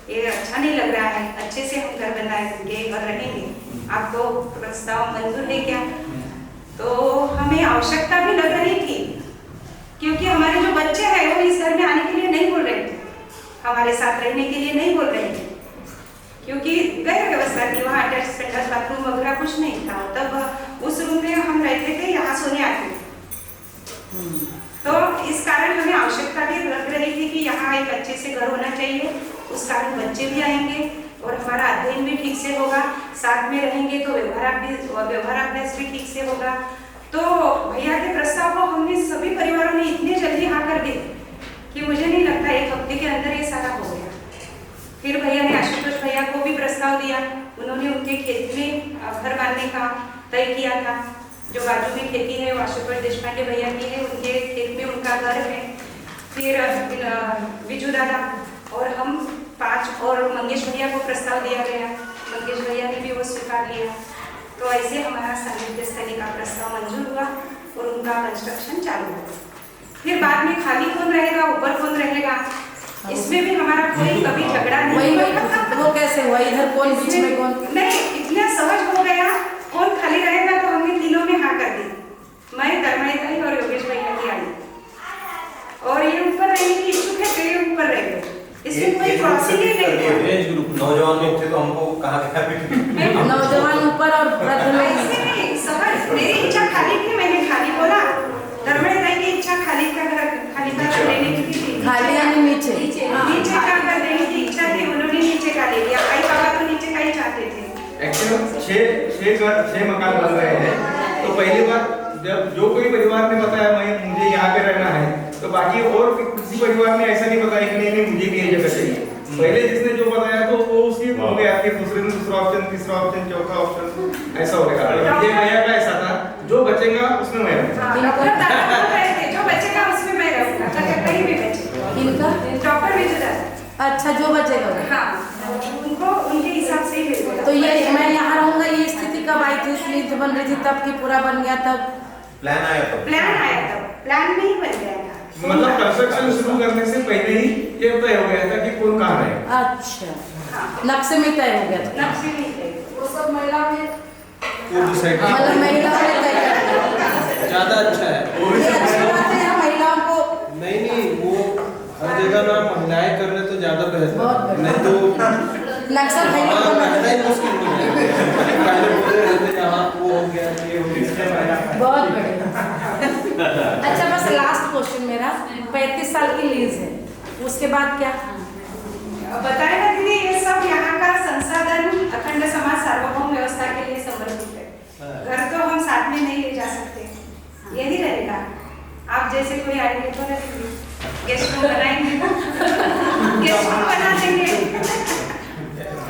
ये अच्छा नहीं लग रहा है, अच्छे से हम घर बनाएंगे और रहेंगे, आपको प्रस्ताव मंजूर है क्या? तो हमें आवश्यकता भी लग रही थी क्योंकि हमारे जो बच्चे हैं वो इस घर में आने के लिए नहीं बोल रहे थे, हमारे साथ रहने के लिए नहीं बोल रहे थे क्योंकि गैर व्यवस्था थी, वहाँ अटैच संडास बाथरूम वगैरह कुछ नहीं था। तब उस रूम में हम रहते थे, यहाँ सोने आते थे। तो इस कारण हमें आवश्यकता भी लग रही थी कि यहाँ एक अच्छे से घर होना चाहिए, उस कारण बच्चे भी आएंगे और हमारा अध्ययन भी ठीक से होगा, साथ में रहेंगे तो व्यवहाराभ्यास भी ठीक से होगा। तो भैया के प्रस्ताव को हमने सभी परिवारों ने इतने जल्दी हाँ कर दी कि मुझे नहीं लगता 1 हफ्ते के अंदर ये सारा हो गया। फिर भैया ने आशुतोष भैया को भी प्रस्ताव दिया, उन्होंने उनके खेत में घर बांधने का तय किया था। जो बाजू में खेती है वो आशुतोष देशपांडे भैया की है, उनके खेत में उनका घर है। फिर विजू दादा और हम 5 और मंगेश भैया को प्रस्ताव दिया गया, मंगेश भैया ने भी वो स्वीकार लिया। तो ऐसे हमारा सानिध्य स्थली का प्रस्ताव मंजूर हुआ और उनका कंस्ट्रक्शन चालू हुआ। फिर बाद में खाली कौन रहेगा, ऊपर कौन रहेगा, इसमें भी हमारा कोई कभी झगड़ा नहीं हुआ। वो कैसे हुआ, इधर कौन बीच में कौन? नहीं, इतना सहज हो गया, कौन खाली रहेगा तो हमने तीनों में हाँ कर दी। मैं, तरमड़े ताई और योगेश भैया की आई और ये ऊपर रहने की इच्छुक है तो ये ऊपर रह गए, इसमें कोई क्रॉसिंग ही नहीं। नौजवान लोग थे तो हमको कहा गया नौजवान ऊपर और वृद्ध नहीं, सहज मेरी इच्छा खाली थी, मैंने खाली बोला। तरमड़े ताई की इच्छा खाली का लेने की थी, खाली यानी नीचे का घर देने की इच्छा थी, उन्होंने नीचे का ले लिया। भाई बाबा तो नीचे का ही चाहते थे। एक्चुअली 6 मकान बन रहे हैं, तो पहली बार जब जो कोई परिवार ने बताया मुझे यहाँ पे रहना है, तो बाकी और किसी परिवार ने ऐसा नहीं बताया कि नहीं मुझे भी ये जगह चाहिए। पहले जिसने जो बताया तो वो उसकी हो गया कि दूसरे ने दूसरा ऑप्शन, तीसरा ऑप्शन, चौथा ऑप्शन ऐसा हो गया। ये भैया का ऐसा था, जो बचेगा उसमें मैं रहूंगा। जो बचेगा उसमें मैं रहूंगा, कहीं भी बचे। किनका? डॉक्टर विजयदास। अच्छा, जो बचेगा वो। हाँ, उनको उनके हिसाब से ही भेजेगा। तो ये मैं यहाँ रहूँगा, ये स्थिति कब आई थी? स्लिप बन रही थी तब कि पूरा बन गया तब? प्लान आया तो प्लान आया तब, प्लान नहीं बन गया था। मतलब कंस्ट्रक्शन शुरू करने से पहले ही ये तय हो गया था कि कौन कहाँ रहेगा। अच्छा, हाँ, नक्शे में तय हो गया था। नक्शे नहीं थे। वो सब महिला में वो डिसाइड मतलब महिला में तय कर दिया। ज्यादा अच्छा है। ये अच्छी बात है, यहाँ महिलाओं को नहीं वो हर जगह ना महिलाएं कर रहे तो ज्यादा बेहतर बहुत है। बढ़िया। नहीं तो नक्शा महिला हाँ, को रहना ही मुश्किल हो जाएगा। पहले बोले रहते यहाँ वो हो गया ये हो गया। बहुत बढ़िया। अच्छा, बस लास्ट क्वेश्चन मेरा, 35 साल की लीज है, उसके बाद क्या? बताया ना दीदी, ये सब यहाँ का संसाधन अखंड समाज सार्वभौम व्यवस्था के लिए समर्पित है। घर तो हम साथ में नहीं ले जा सकते, यही रहेगा। आप जैसे कोई आएंगे तो रहेंगे, गेस्ट रूम बनाएंगे, गेस्ट रूम बना देंगे।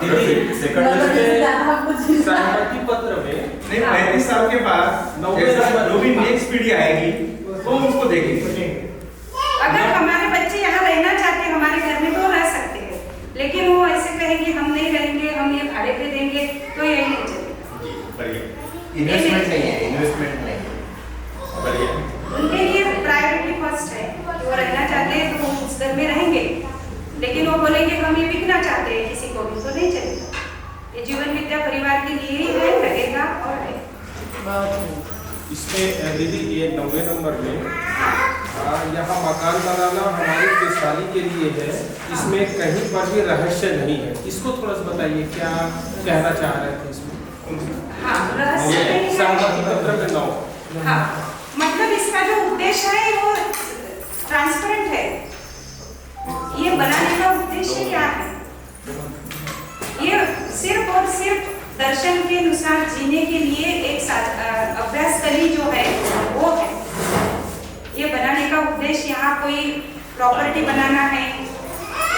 मतलब इससे ज्यादा हम कुछ नहीं- सहमति पत्र में नहीं, 35 साल के बाद जैसा जो भी नेक्स्ट पीढ़ी आएगी वो उसको देखेगी। अगर हमारे बच्चे यहाँ रहना चाहते हैं हमारे घर में तो रह सकते हैं, लेकिन वो ऐसे कहेंगे हम नहीं रहेंगे, हम ये भाड़े पे देंगे, तो यही नहीं चलेगा। इन्वेस्टमेंट नहीं है, इन्वेस्टमेंट नहीं है। बढ़िया। उनके लिए प्रायोरिटी फर्स्ट है, वो रहना चाहते हैं तो वो उस घर में रहेंगे, लेकिन वो बोलेंगे हम ये बिकना चाहते हैं किसी को भी, तो नहीं चलेगा। ये जीवन विद्या परिवार के लिए ही है, लगेगा और है। इसमें दीदी ये 90 नंबर में यहाँ मकान बनाना हमारी खुशहाली के लिए है, इसमें कहीं पर भी रहस्य नहीं है। इसको थोड़ा सा बताइए, क्या कहना चाह रहे थे इसमें? हाँ, रहस्य ये नहीं है। सहमति पत्र में 9। हाँ, मतलब इसका जो उद्देश्य है वो ट्रांसपेरेंट है। ये बनाने का उद्देश्य क्या है? ये सिर्फ और सिर्फ दर्शन के अनुसार जीने के लिए एक अभ्यासस्थली जो है वो है। ये बनाने का उद्देश्य यहाँ कोई प्रॉपर्टी बनाना है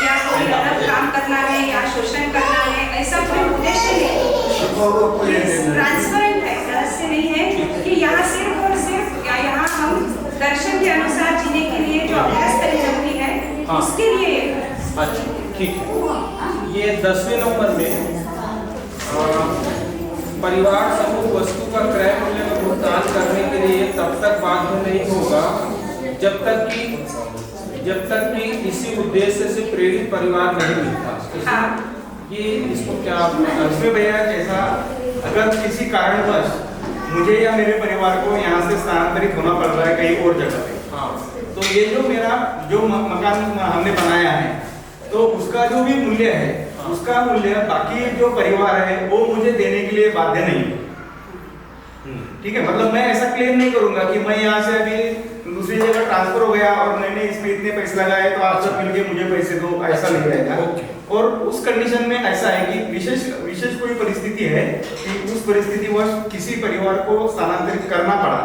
या कोई अलग काम करना है या शोषण करना है, ऐसा कोई उद्देश्य नहीं। ट्रांसपेरेंट है, रहस्य नहीं है कि यहाँ सिर्फ और सिर्फ या यहाँ हम दर्शन के अनुसार जीने के लिए जो अभ्यासस्थली बनती है उसके लिए ये है। अच्छा, ठीक है। ये 10वें नंबर में परिवार समूह वस्तु का क्रय मूल्य में भुगतान करने के लिए तब तक बाध्य नहीं होगा जब तक कि इसी उद्देश्य से प्रेरित परिवार नहीं मिलता। हाँ, ये इसको क्या उसमें भैया जैसा अगर किसी कारणवश मुझे या मेरे परिवार को यहाँ से स्थानांतरित होना पड़ रहा है कहीं और जगह पे, हाँ, तो ये जो मेरा मकान हमने बनाया है तो उसका जो भी मूल्य है उसका मूल्य बाकी जो परिवार है वो मुझे देने के लिए बाध्य नहीं है। ठीक है, मतलब मैं ऐसा क्लेम नहीं करूंगा कि मैं यहाँ से अभी दूसरी जगह ट्रांसफर हो गया और मैंने इसमें इतने पैसे लगाए तो आप सब मिलके मुझे पैसे दो, ऐसा नहीं रहेगा। और उस कंडीशन में ऐसा है कि विशेष कोई परिस्थिति है कि उस परिस्थितिवश किसी परिवार को स्थानांतरित करना पड़ा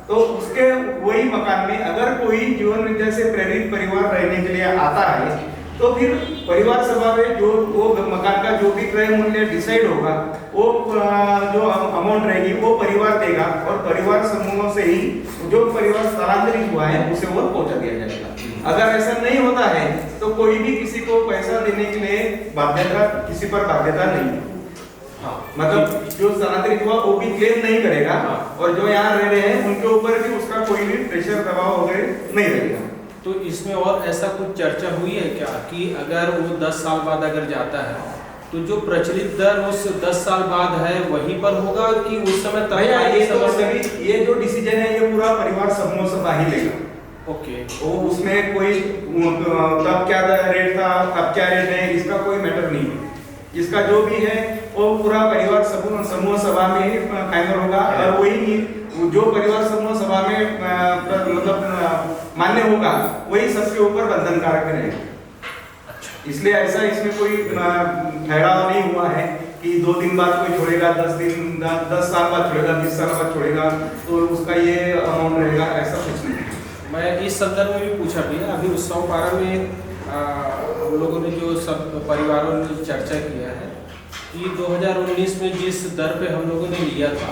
तो उसके वही मकान में अगर कोई जीवन विद्या से प्रेरित परिवार रहने के लिए आता है तो फिर परिवार सभा में जो वो मकान का जो भी क्रय मूल्य डिसाइड होगा वो जो अमाउंट रहेगी वो परिवार देगा और परिवार समूहों से ही जो परिवार स्थानांतरित हुआ है उसे वो पहुंचा दिया जाएगा। अगर ऐसा नहीं होता है तो कोई भी किसी को पैसा देने के लिए बाध्यता किसी पर बाध्यता नहीं है। हाँ, मतलब जो स्थानांतरित हुआ वो भी क्लेम नहीं करेगा और जो यहाँ रह रहे हैं उनके ऊपर भी उसका कोई भी प्रेशर दबाव वगैरह नहीं रहेगा। तो इसमें और ऐसा कुछ चर्चा हुई है क्या कि अगर वो 10 साल बाद अगर जाता है तो जो प्रचलित दर उस 10 साल बाद है वहीं पर होगा कि उस समय तक भैया ये जो डिसीजन है ये पूरा परिवार समूह सभा ही लेगा। ओके, वो उसमें कोई तब क्या रेट था अब क्या रेट है इसका कोई मैटर नहीं है। इसका जो भी है वो पूरा परिवार समूह सभा में ही फाइनल होगा और वही जो परिवार समूह सभा में मतलब मान्य होगा वही सबके ऊपर बंधन कारक रहेगा। इसलिए ऐसा इसमें कोई ठहराव नहीं हुआ है कि 2 दिन बाद कोई छोड़ेगा, 10 साल बाद छोड़ेगा, 20 साल बाद छोड़ेगा तो उसका ये अमाउंट रहेगा, ऐसा कुछ नहीं। मैं इस संदर्भ में भी पूछा भी है, अभी उत्सव पारा में हम लोगों ने जो सब परिवारों ने चर्चा किया है कि 2019 में जिस दर पे हम लोगों ने लिया था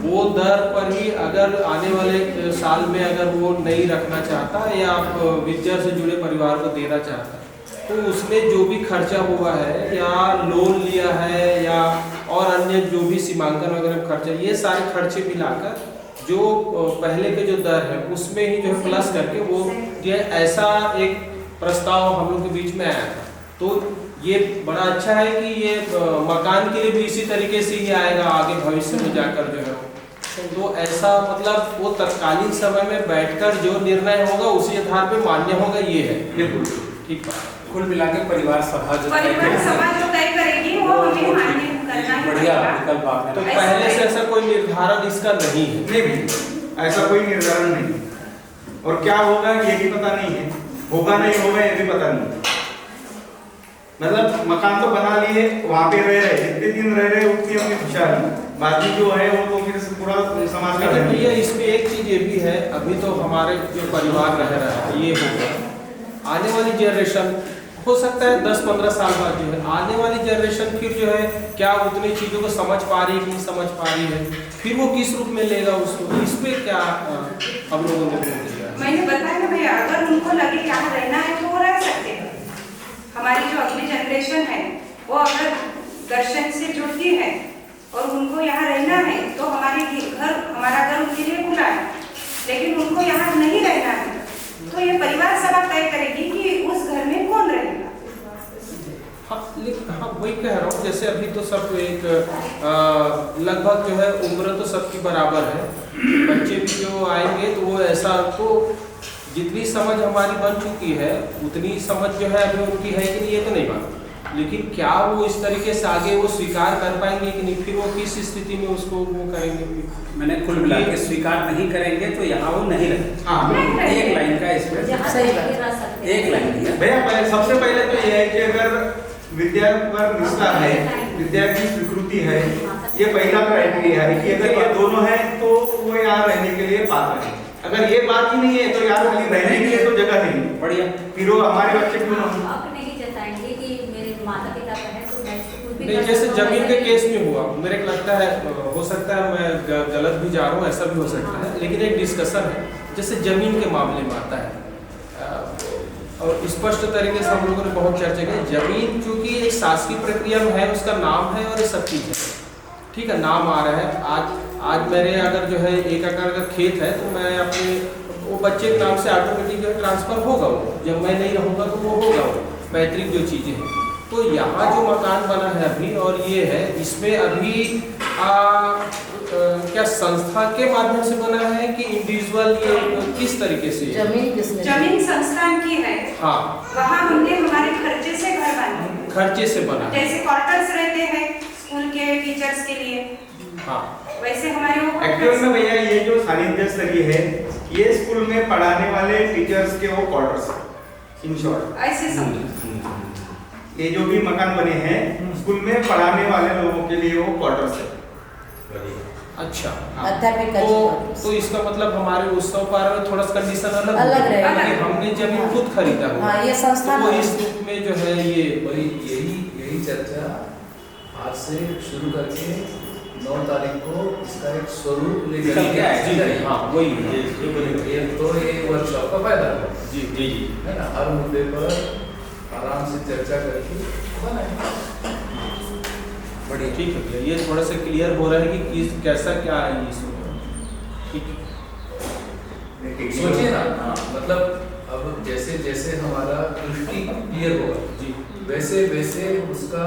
वो दर पर ही अगर आने वाले साल में अगर वो नहीं रखना चाहता या आप विद्या से जुड़े परिवार को देना चाहता तो उसमें जो भी खर्चा हुआ है या लोन लिया है या और अन्य जो भी सीमांकन वगैरह खर्चा, ये सारे खर्चे मिलाकर जो पहले के जो दर है उसमें ही जो है प्लस करके वो ये ऐसा एक प्रस्ताव हम लोग के बीच में आया था। तो ये बड़ा अच्छा है कि ये मकान के लिए भी इसी तरीके से ही आएगा आगे भविष्य में जाकर जो है। तो ऐसा मतलब वो तत्कालीन समय में बैठकर जो निर्णय होगा उसी आधार पे मान्य होगा, ये है। बिल्कुल ठीक बात। कुल मिला के परिवार सभा जो परिवार सभा जो तय करेगी वो हमें मान्य करना ही बढ़िया पड़ेगा। विकल्प आपने तो पहले से ऐसा कोई निर्धारण इसका नहीं है। नहीं भी ऐसा कोई निर्धारण नहीं, और क्या होगा ये भी पता नहीं है, होगा नहीं होगा ये भी पता नहीं। मतलब मकान तो बना लिए, वहाँ पे रह रहे, जितने दिन रह रहे उतनी अपनी खुशहाली, बाकी जो है वो तो फिर पूरा समाज का लेकिन भैया इसमें एक चीज ये भी है, अभी तो हमारे जो परिवार रह रहा है ये होगा, आने वाली जनरेशन हो सकता है 10-15 साल बाद जो है आने वाली जनरेशन फिर जो है क्या उतनी चीज़ों को समझ पा रही है कि नहीं समझ पा रही है, फिर वो किस रूप में लेगा उसको, इस पे क्या हम लोगों ने दिया। मैंने बताया ना भैया, अगर उनको लगे यहाँ रहना है तो वो रह सकते हैं। हमारी जो अगली जनरेशन है वो अगर दर्शन से जुड़ती है और उनको यहाँ रहना है तो हमारा घर उनके लिए खुला है। लेकिन उनको यहाँ नहीं रहना है तो ये परिवार सभा तय करेगी कि उस घर में कौन रहेगा। हाँ वही कह रहा हूँ, जैसे अभी तो सब एक लगभग जो है उम्र तो सबकी बराबर है, बच्चे भी जो आएंगे तो वो ऐसा तो जितनी समझ हमारी बन चुकी है उतनी समझ जो है अभी उनकी है कि नहीं ये तो नहीं बात, लेकिन क्या वो इस तरीके से आगे वो स्वीकार कर पाएंगे कि नहीं, फिर वो किस स्थिति में उसको वो करेंगे। मैंने कुल मिला के स्वीकार नहीं करेंगे तो यहाँ वो नहीं रहे। हाँ एक लाइन का इसमें सही बात। एक लाइन दिया भैया, सबसे पहले तो ये है कि अगर विद्या पर निष्ठा है, विद्या की स्वीकृति है, ये पहला क्राइटेरिया है कि अगर ये दोनों है तो वो यहाँ रहने के लिए पात्र है। अगर ये बात ही नहीं है तो यार खाली रहने के लिए तो जगह नहीं बढ़िया, फिर वो हमारे बच्चे क्यों ना आप नहीं जताएंगे कि मेरे माता पिता का है तो मैं कुछ भी नहीं, जैसे जमीन के केस में हुआ, मेरे को लगता है हो सकता है मैं गलत भी जा रहा हूँ, ऐसा भी हो सकता है, लेकिन एक डिस्कशन है जैसे जमीन के मामले में आता है और स्पष्ट तरीके से हम लोगों ने बहुत चर्चा की। जमीन चूंकि एक शासकीय प्रक्रिया में है, उसका नाम है और ये सब चीज़ है, ठीक है, नाम आ रहा है। आज मेरे अगर जो है 1 एकड़ अगर खेत है तो मैं अपने वो बच्चे के नाम से ऑटोमेटिक जो है ट्रांसफर होगा, वो जब मैं नहीं रहूँगा तो वो होगा, वो पैतृक जो चीज़ें हैं। तो यहाँ जो मकान बना है अभी और ये है, इसमें अभी क्या संस्था के माध्यम से बना है कि इंडिविजुअल, ये किस तरीके से? जमीन किसने? जमीन संस्थान की है। हाँ, वहाँ हमने हमारे खर्चे से घर बने, खर्चे से बना, जैसे क्वार्टर्स रहते हैं स्कूल के टीचर्स के लिए, हाँ वैसे हमारे वो एक्चुअल में भैया ये जो सानिध्य स्तरीय है ये स्कूल में पढ़ाने वाले टीचर्स के वो क्वार्टर्स है इन शॉर्ट। ऐसे समझो, ये जो भी मकान बने हैं स्कूल में पढ़ाने वाले लोगों के लिए वो क्वार्टर्स है। अच्छा, तो इसका मतलब हमारे उत्सव पार्क में थोड़ा सा कंडीशन अलग रहेगा। हमने जमीन खुद खरीदा हुआ, हाँ, ये संस्था तो इस रूप में जो है ये वही यही चर्चा आज से शुरू करके 9 तारीख को इसका एक स्वरूप लेकर के आएगा। हाँ वही ये तो ये वर्कशॉप का फायदा है। जी जी जी, है ना, हर मुद्दे पर आराम से चर्चा करके बनाएंगे। बढ़िया, ठीक है भैया, ये थोड़ा सा क्लियर हो रहा है कि किस कैसा क्या है इसमें, ठीक है। सोचिए ना, मतलब अब जैसे जैसे हमारा दृष्टि क्लियर होगा जी, वैसे वैसे उसका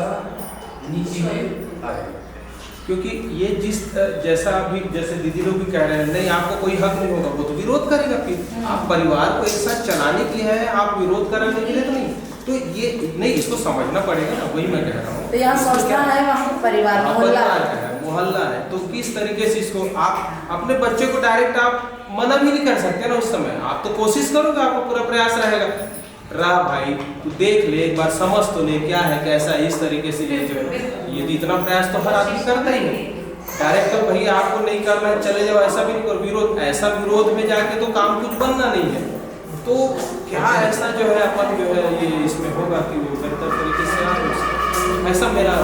नीति में आएगा। क्योंकि ये जिस जैसा अभी जैसे दीदी लोग भी कह रहे हैं नहीं आपको कोई हक नहीं होगा, वो तो विरोध करेगा। फिर आप परिवार को एक साथ चलाने के लिए है, आप विरोध कराने के लिए तो नहीं, तो ये नहीं, इसको समझना पड़ेगा ना, वही मैं कह रहा हूँ। तो यहाँ संस्था है, वहाँ परिवार मोहल्ला है, तो किस तरीके से इसको आप अपने बच्चे को डायरेक्ट आप मना भी नहीं कर सकते ना उस समय, आप तो कोशिश करोगे, आपका पूरा प्रयास रहेगा, रहा भाई तू देख ले एक बार, समझ तो ले क्या है कैसा है, इस तरीके से ये जो है ये इतना प्रयास तो हर आदमी करता ही है। डायरेक्ट तो भैया आपको नहीं करना है चले जाओ, ऐसा भी नहीं करो, विरोध ऐसा विरोध में जाके तो काम कुछ बनना नहीं है। तो क्या ऐसा जो है अपन जो है ये इसमें होगा कि वो बेहतर तरीके से आ, ऐसा मेरा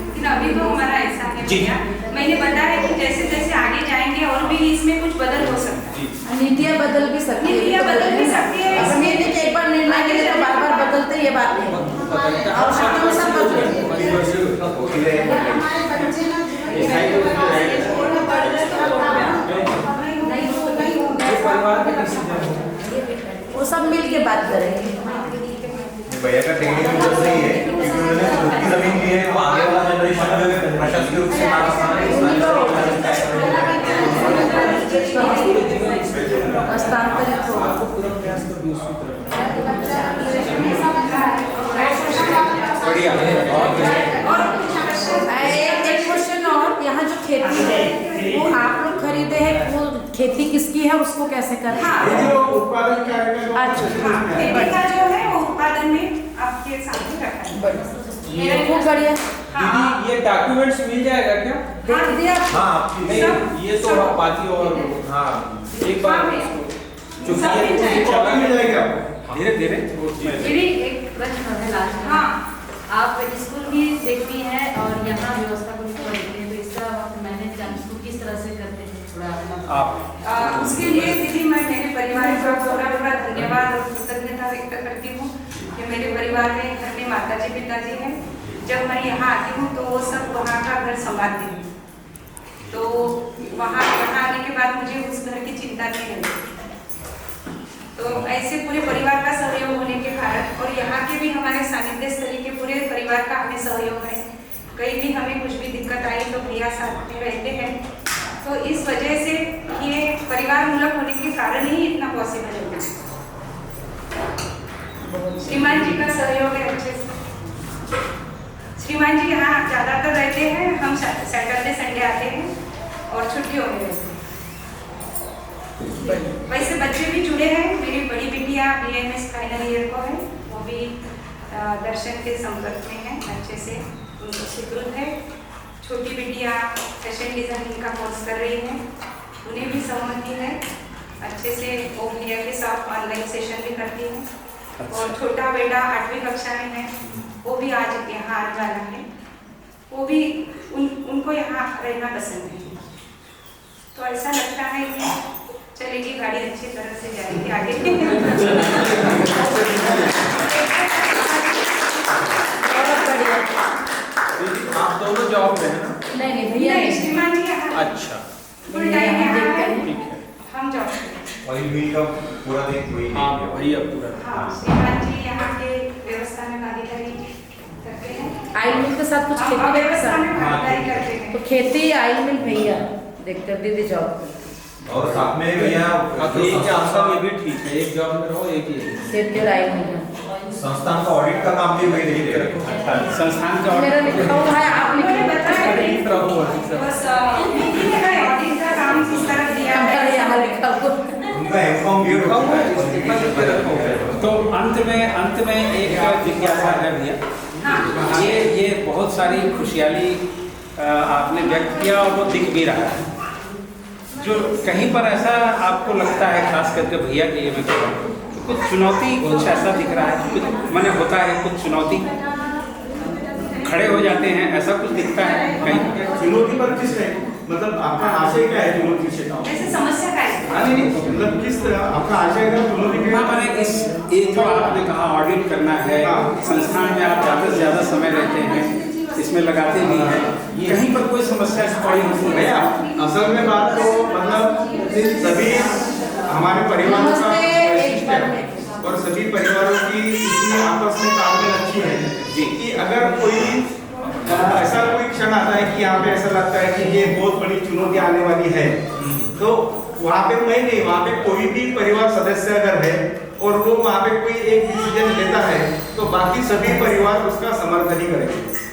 लेकिन अभी तो हमारा ऐसा है जी। भैया, मैंने बताया कि जैसे जैसे आगे जाएंगे और भी इसमें कुछ बदल हो सकता है। नीतियाँ बदल भी सकती है। नीतियाँ बदल भी सकती है। अब ये नहीं कि एक बार निर्णय ले तो बार बार बदलते, ये बात नहीं है। और सब लोग सब वो सब मिल के बात करेंगे। भैया का टेक्निकल जो सही है क्योंकि उन्होंने खुद की जमीन ली है, वो आगे वाला जनरेशन प्रशासनिक रूप से हस्तांतरित होगा। बढ़िया। एक क्वेश्चन और, यहाँ जो खेती है वो आप लोग खरीदे हैं, वो खेती किसकी है, उसको कैसे करते हैं? जो उत्पादन क्या है अच्छा, खेती का जो है वो उत्पादन में आपके सामने रखा है। ये खूब बढ़िया। दीदी ये डॉक्यूमेंट्स मिल जाएगा क्या? देख दिया। हाँ नहीं ये तो बाकी और हाँ एक बार मिल जाएगा आपको धीरे धीरे मेरी एक प्रश्न है लास्ट में। हाँ, आप स्कूल भी देखती हैं और यहाँ व्यवस्था को भी देखती हैं, तो इसका मैंने स्कूल किस तरह से करते हैं थोड़ा आप उसके लिए दीदी मैं मेरे परिवार का पूरा धन्यवाद और कृतज्ञता व्यक्त करती हूँ कि मेरे परिवार में घर में माताजी पिताजी हैं। जब मैं यहाँ आती हूँ तो वो सब वहाँ का घर संभालते हैं, तो वहाँ आने के बाद मुझे उस घर की चिंता नहीं रहती। तो ऐसे पूरे परिवार का सहयोग होने के कारण और यहाँ के भी हमारे सानिध्य स्थली के पूरे परिवार का हमें सहयोग है। कहीं भी हमें कुछ भी दिक्कत आई तो भैया साथ में रहते हैं, तो इस वजह से ये परिवार मूलक होने के कारण ही इतना पॉसिबल है। श्रीमान जी का सहयोग है अच्छे से। श्रीमान जी यहाँ ज़्यादातर रहते हैं, हम सैटरडे संडे आते हैं और छुट्टियों में रहते हैं। वैसे बच्चे भी जुड़े हैं। मेरी बड़ी बिटिया BAMS फाइनल ईयर को है, वो भी दर्शन के संपर्क में है, अच्छे से उनको स्वीकृत है। छोटी बिटिया फैशन डिजाइनिंग का कोर्स कर रही है, उन्हें भी सहमति है, अच्छे से वो भैया के साथ ऑनलाइन सेशन भी करती है। और छोटा बेटा 8वीं कक्षा में है, वो भी आज यहाँ आने वाला है, वो भी उनको यहाँ रहना पसंद है। तो ऐसा लगता है कि चलेगी गाड़ी अच्छी तरह से जाएगी आगे। आप दोनों जॉब में है ना? नहीं भैया श्रीमान जी यहाँ अच्छा फुल टाइम यहाँ है, ठीक है। हम जॉब करते हैं। ऑयल मिल का पूरा दिन वही हाँ भैया पूरा हाँ, श्रीमान जी यहाँ के व्यवस्था में भागीदारी करते हैं। आयल मिल के साथ कुछ हाँ, खेती व्यवस्था में का भागीदारी करते हैं। तो खेती आयल मिल भैया देखते दीदी जॉब और साथ में भैया एक आपका ये भी ठीक है, एक जॉब में रहो एक ही खेती और आयल मिल संस्थान का ऑडिट का काम भी वही देखते हैं। संस्थान का मेरा लिखा हुआ है, आप मैंने लिखिए। बताया नहीं, बस मीटिंग का ऑडिट का काम किस तरह दिया हमारे है। यहाँ लिखा हुआ उनका एमकॉम भी रखा हुआ है। तो अंत में एक जिज्ञासा है भैया, हाँ, ये बहुत सारी खुशहाली आपने व्यक्त किया और वो दिख भी रहा है। जो कहीं पर ऐसा आपको लगता है, खास करके भैया के ये मैं कह रहा हूँ, कुछ चुनौती कुछ ऐसा दिख रहा है, कुछ मैंने होता है कुछ चुनौती खड़े हो जाते हैं, ऐसा कुछ दिखता है कहीं? चुनौती पर किस है, मतलब आपका आशय क्या है चुनौती से? ऐसे समस्या का है। हाँ नहीं, मतलब किस तरह आपका आशय का चुनौती क्या हाँ, मैंने इस ये जो आपने कहा ऑडिट करना है, संस्थान में आप ज़्यादा से ज़्यादा समय रहते हैं, इसमें लगाते भी हैं, कहीं पर कोई समस्या पड़ी होती है? असल में बात तो मतलब सभी हमारे परिवार का और सभी परिवारों की इतनी आपस में तालमेल अच्छी है जी कि अगर कोई ऐसा कोई क्षण आता है कि यहाँ पे ऐसा लगता है कि ये बहुत बड़ी चुनौती आने वाली है, तो वहाँ पे मैं नहीं, वहाँ पे कोई भी परिवार सदस्य अगर है और वो वहाँ पे कोई एक डिसीजन लेता है तो बाकी सभी परिवार उसका समर्थन ही करेंगे।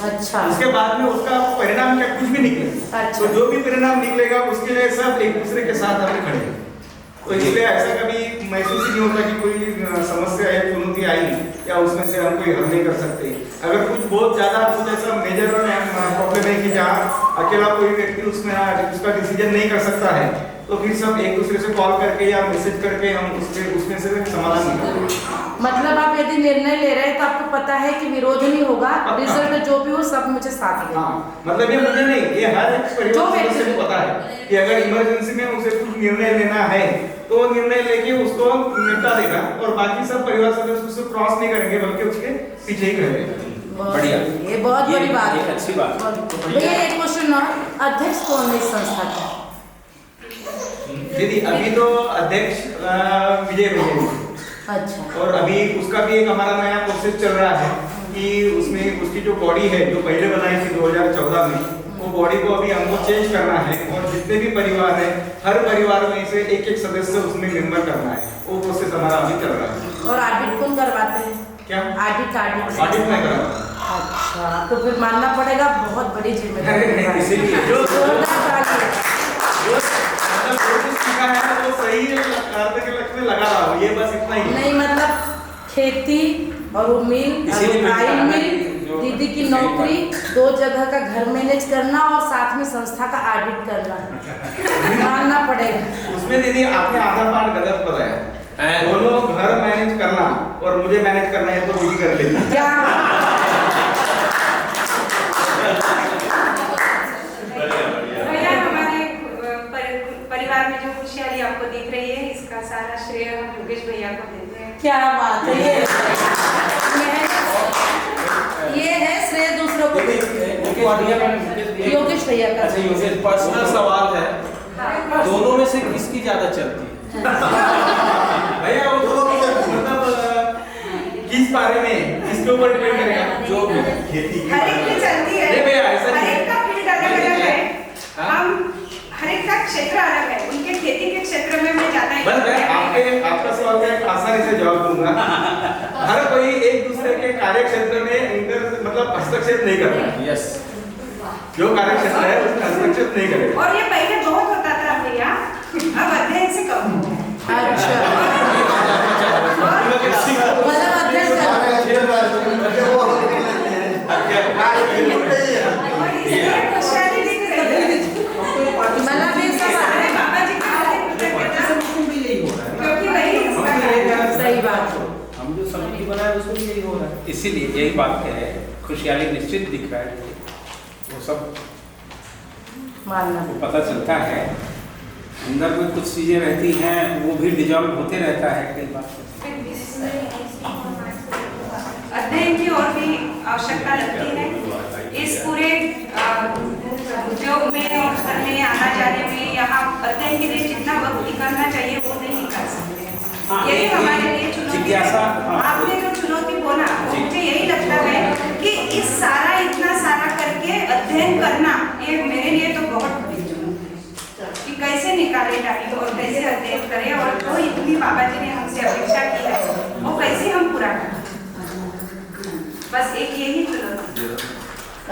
अच्छा, उसके बाद में उसका परिणाम क्या कुछ भी निकले, अच्छा। तो जो भी परिणाम निकलेगा उसके लिए सब एक दूसरे के साथ हमें खड़े हैं। तो इसलिए ऐसा कभी महसूस ही नहीं होता कि कोई समस्या है, चुनौती आई या उसमें से हम कोई हल नहीं कर सकते। अगर कुछ बहुत ज्यादा कुछ ऐसा मेजर प्रॉब्लम है कि जहाँ अकेला कोई व्यक्ति उसमें उसका डिसीजन नहीं कर सकता है, तो फिर सब एक दूसरे से कॉल करके या मैसेज करके हम उसमें से समाधान निकालेंगे। मतलब आप यदि निर्णय ले रहे हैं तो आपको पता है कि विरोध नहीं होगा, रिजल्ट जो भी हो सब मुझे साथ देगा। हाँ, मतलब ये मुझे नहीं, ये हर एक परिवार सदस्य को पता है कि अगर इमरजेंसी में उसे कुछ निर्णय लेना है तो निर्णय लेके उसको निपटा देगा और बाकी सब परिवार सदस्य उसको क्रॉस नहीं करेंगे बल्कि उसके पीछे ही रहेंगे। बढ़िया, ये बहुत बड़ी बात है, अच्छी बात। भैया एक क्वेश्चन और, अध्यक्ष कौन है इस संस्था का? दीदी अभी तो अध्यक्ष विजय भैया, अच्छा, और अभी उसका भी एक हमारा नया प्रोसेस चल रहा है कि उसमें उसकी जो बॉडी है जो पहले बनाई थी 2014 में, वो बॉडी को अभी हमको चेंज करना है और जितने भी परिवार हैं हर परिवार में से एक एक सदस्य उसमें मेंबर करना है, वो प्रोसेस हमारा अभी चल रहा है। और ऑडिट कौन करवाते हैं? क्या ऑडिट ऑडिट में करा? अच्छा, तो फिर मानना पड़ेगा बहुत बड़ी जिम्मेदारी है। इसीलिए जो जोरदार ताली। सीखा है वो सही अर्थ के लक्ष्य में लगा रहा हूँ, ये बस इतना ही। नहीं मतलब खेती और वो मिल, राइस मिल, दीदी की नौकरी, 2 जगह का घर मैनेज करना और साथ में संस्था का ऑडिट करना, मानना पड़ेगा। उसमें दीदी आपने आधा पार्ट गलत बताया, दोनों घर मैनेज करना और मुझे मैनेज करना है तो वही कर लेना। क्या भैया हमारे परिवार में जो खुशहाली आपको दिख रही है इसका सारा श्रेय हम योगेश भैया को देते हैं। क्या बात है, ये है श्रेय दूसरों को योगेश भैया का। अच्छा योगेश, पर्सनल सवाल है, दोनों में से किसकी ज्यादा चलती है? भैया वो तो मतलब किस बारे में किसके ऊपर डिपेंड करेगा? जो भी खेती की हर एक की चलती है, नहीं भैया ऐसा हर नहीं एक है। का फील्ड अलग अलग है, हाँ? हम हर एक का क्षेत्र अलग है, उनके खेती के क्षेत्र में मैं जाता बस मैं आपका सवाल का एक आसानी से जवाब दूंगा। हर कोई एक दूसरे के कार्य क्षेत्र में मतलब हस्तक्षेप नहीं करता। यस, जो कार्य क्षेत्र है उसमें हस्तक्षेप नहीं करेगा। और ये पहले बहुत होता था भैया, अब अध्ययन से कम हो गया। अच्छा, मतलब अध्यक्ष और इसलिए खुशहाली दिख रही है। मतलब ये सब हमारे बाबा जी का क्योंकि वही इसका सही बात है। हम जो समिति बनाए उसमें भी यही हो रहा है। इसीलिए यही बात है, खुशहाली निश्चित दिख रहा है, वो सब मानना पता चलता है। अंदर में कुछ चीजें रहती हैं वो भी डिजॉल्व होते रहता है कई बार। अध्ययन की और भी आवश्यकता लगती है। इस पूरे उद्योग में और करने आना जाने में यहाँ अध्ययन के लिए जितना वक्त निकालना चाहिए वो नहीं निकाल सकते। यही हमारे लिए चुनौती है। आपने जो चुनौती बोला मुझे यही लगता है कि इस सारा इतना सारा करके अध्ययन करना ये मेरे लिए तो बहुत बड़ी चुनौती है कि कैसे निकाले टाइम और कैसे अध्ययन करें और जो इतनी बाबा जी ने हमसे अपेक्षा की है वो कैसे हम पूरा करें। बस एक यही चुनौती।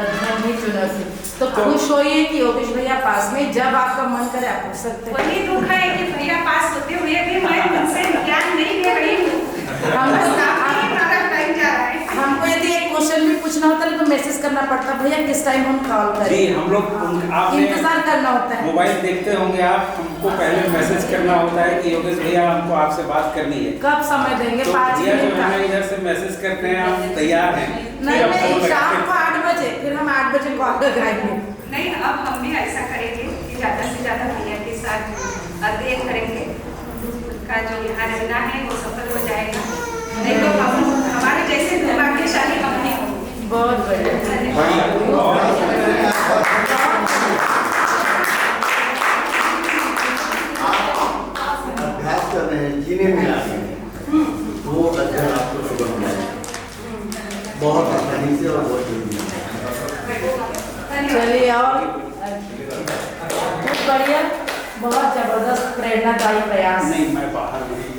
अध्ययन ही चुनौती। तो खुश होइए कि योगेश भैया पास में, जब आपका मन करे आप पूछ सकते हैं। वही दुख है कि भैया पास होते हुए भी मैं उनसे ज्ञान नहीं ले रही हूँ। टाइम जा रहा है। हमको यदि एक क्वेश्चन भी पूछना होता है तो मैसेज करना पड़ता, भैया किस टाइम हम कॉल करें। जी, हम लोग आपने इंतजार करना होता है। मोबाइल देखते होंगे आप, हमको पहले मैसेज करना होता है कि योगेश भैया हमको आपसे बात करनी है। कब समय देंगे? तो 5 भैया मिनट जो का। हमें इधर से मैसेज करते हैं हम तैयार हैं। नहीं, शाम को 8 बजे, फिर हम 8 बजे कॉल लगाएंगे। नहीं, अब हम भी ऐसा करेंगे कि ज़्यादा से ज़्यादा भैया के साथ अध्ययन करेंगे, उनका जो यहाँ रहना है वो सफल हो जाएगा। नहीं तो हम हमारे जैसे दुर्भाग्यशाली हम नहीं होंगे। बहुत बढ़िया। अभ्यास कर रहे हैं, जीने में आ रहे हैं, वो अध्ययन आपको शुभ होना है बहुत आसानी से और बहुत जल्दी। चलिए और बहुत बढ़िया, बहुत जबरदस्त प्रेरणादायी प्रयास। नहीं, मैं बाहर नहीं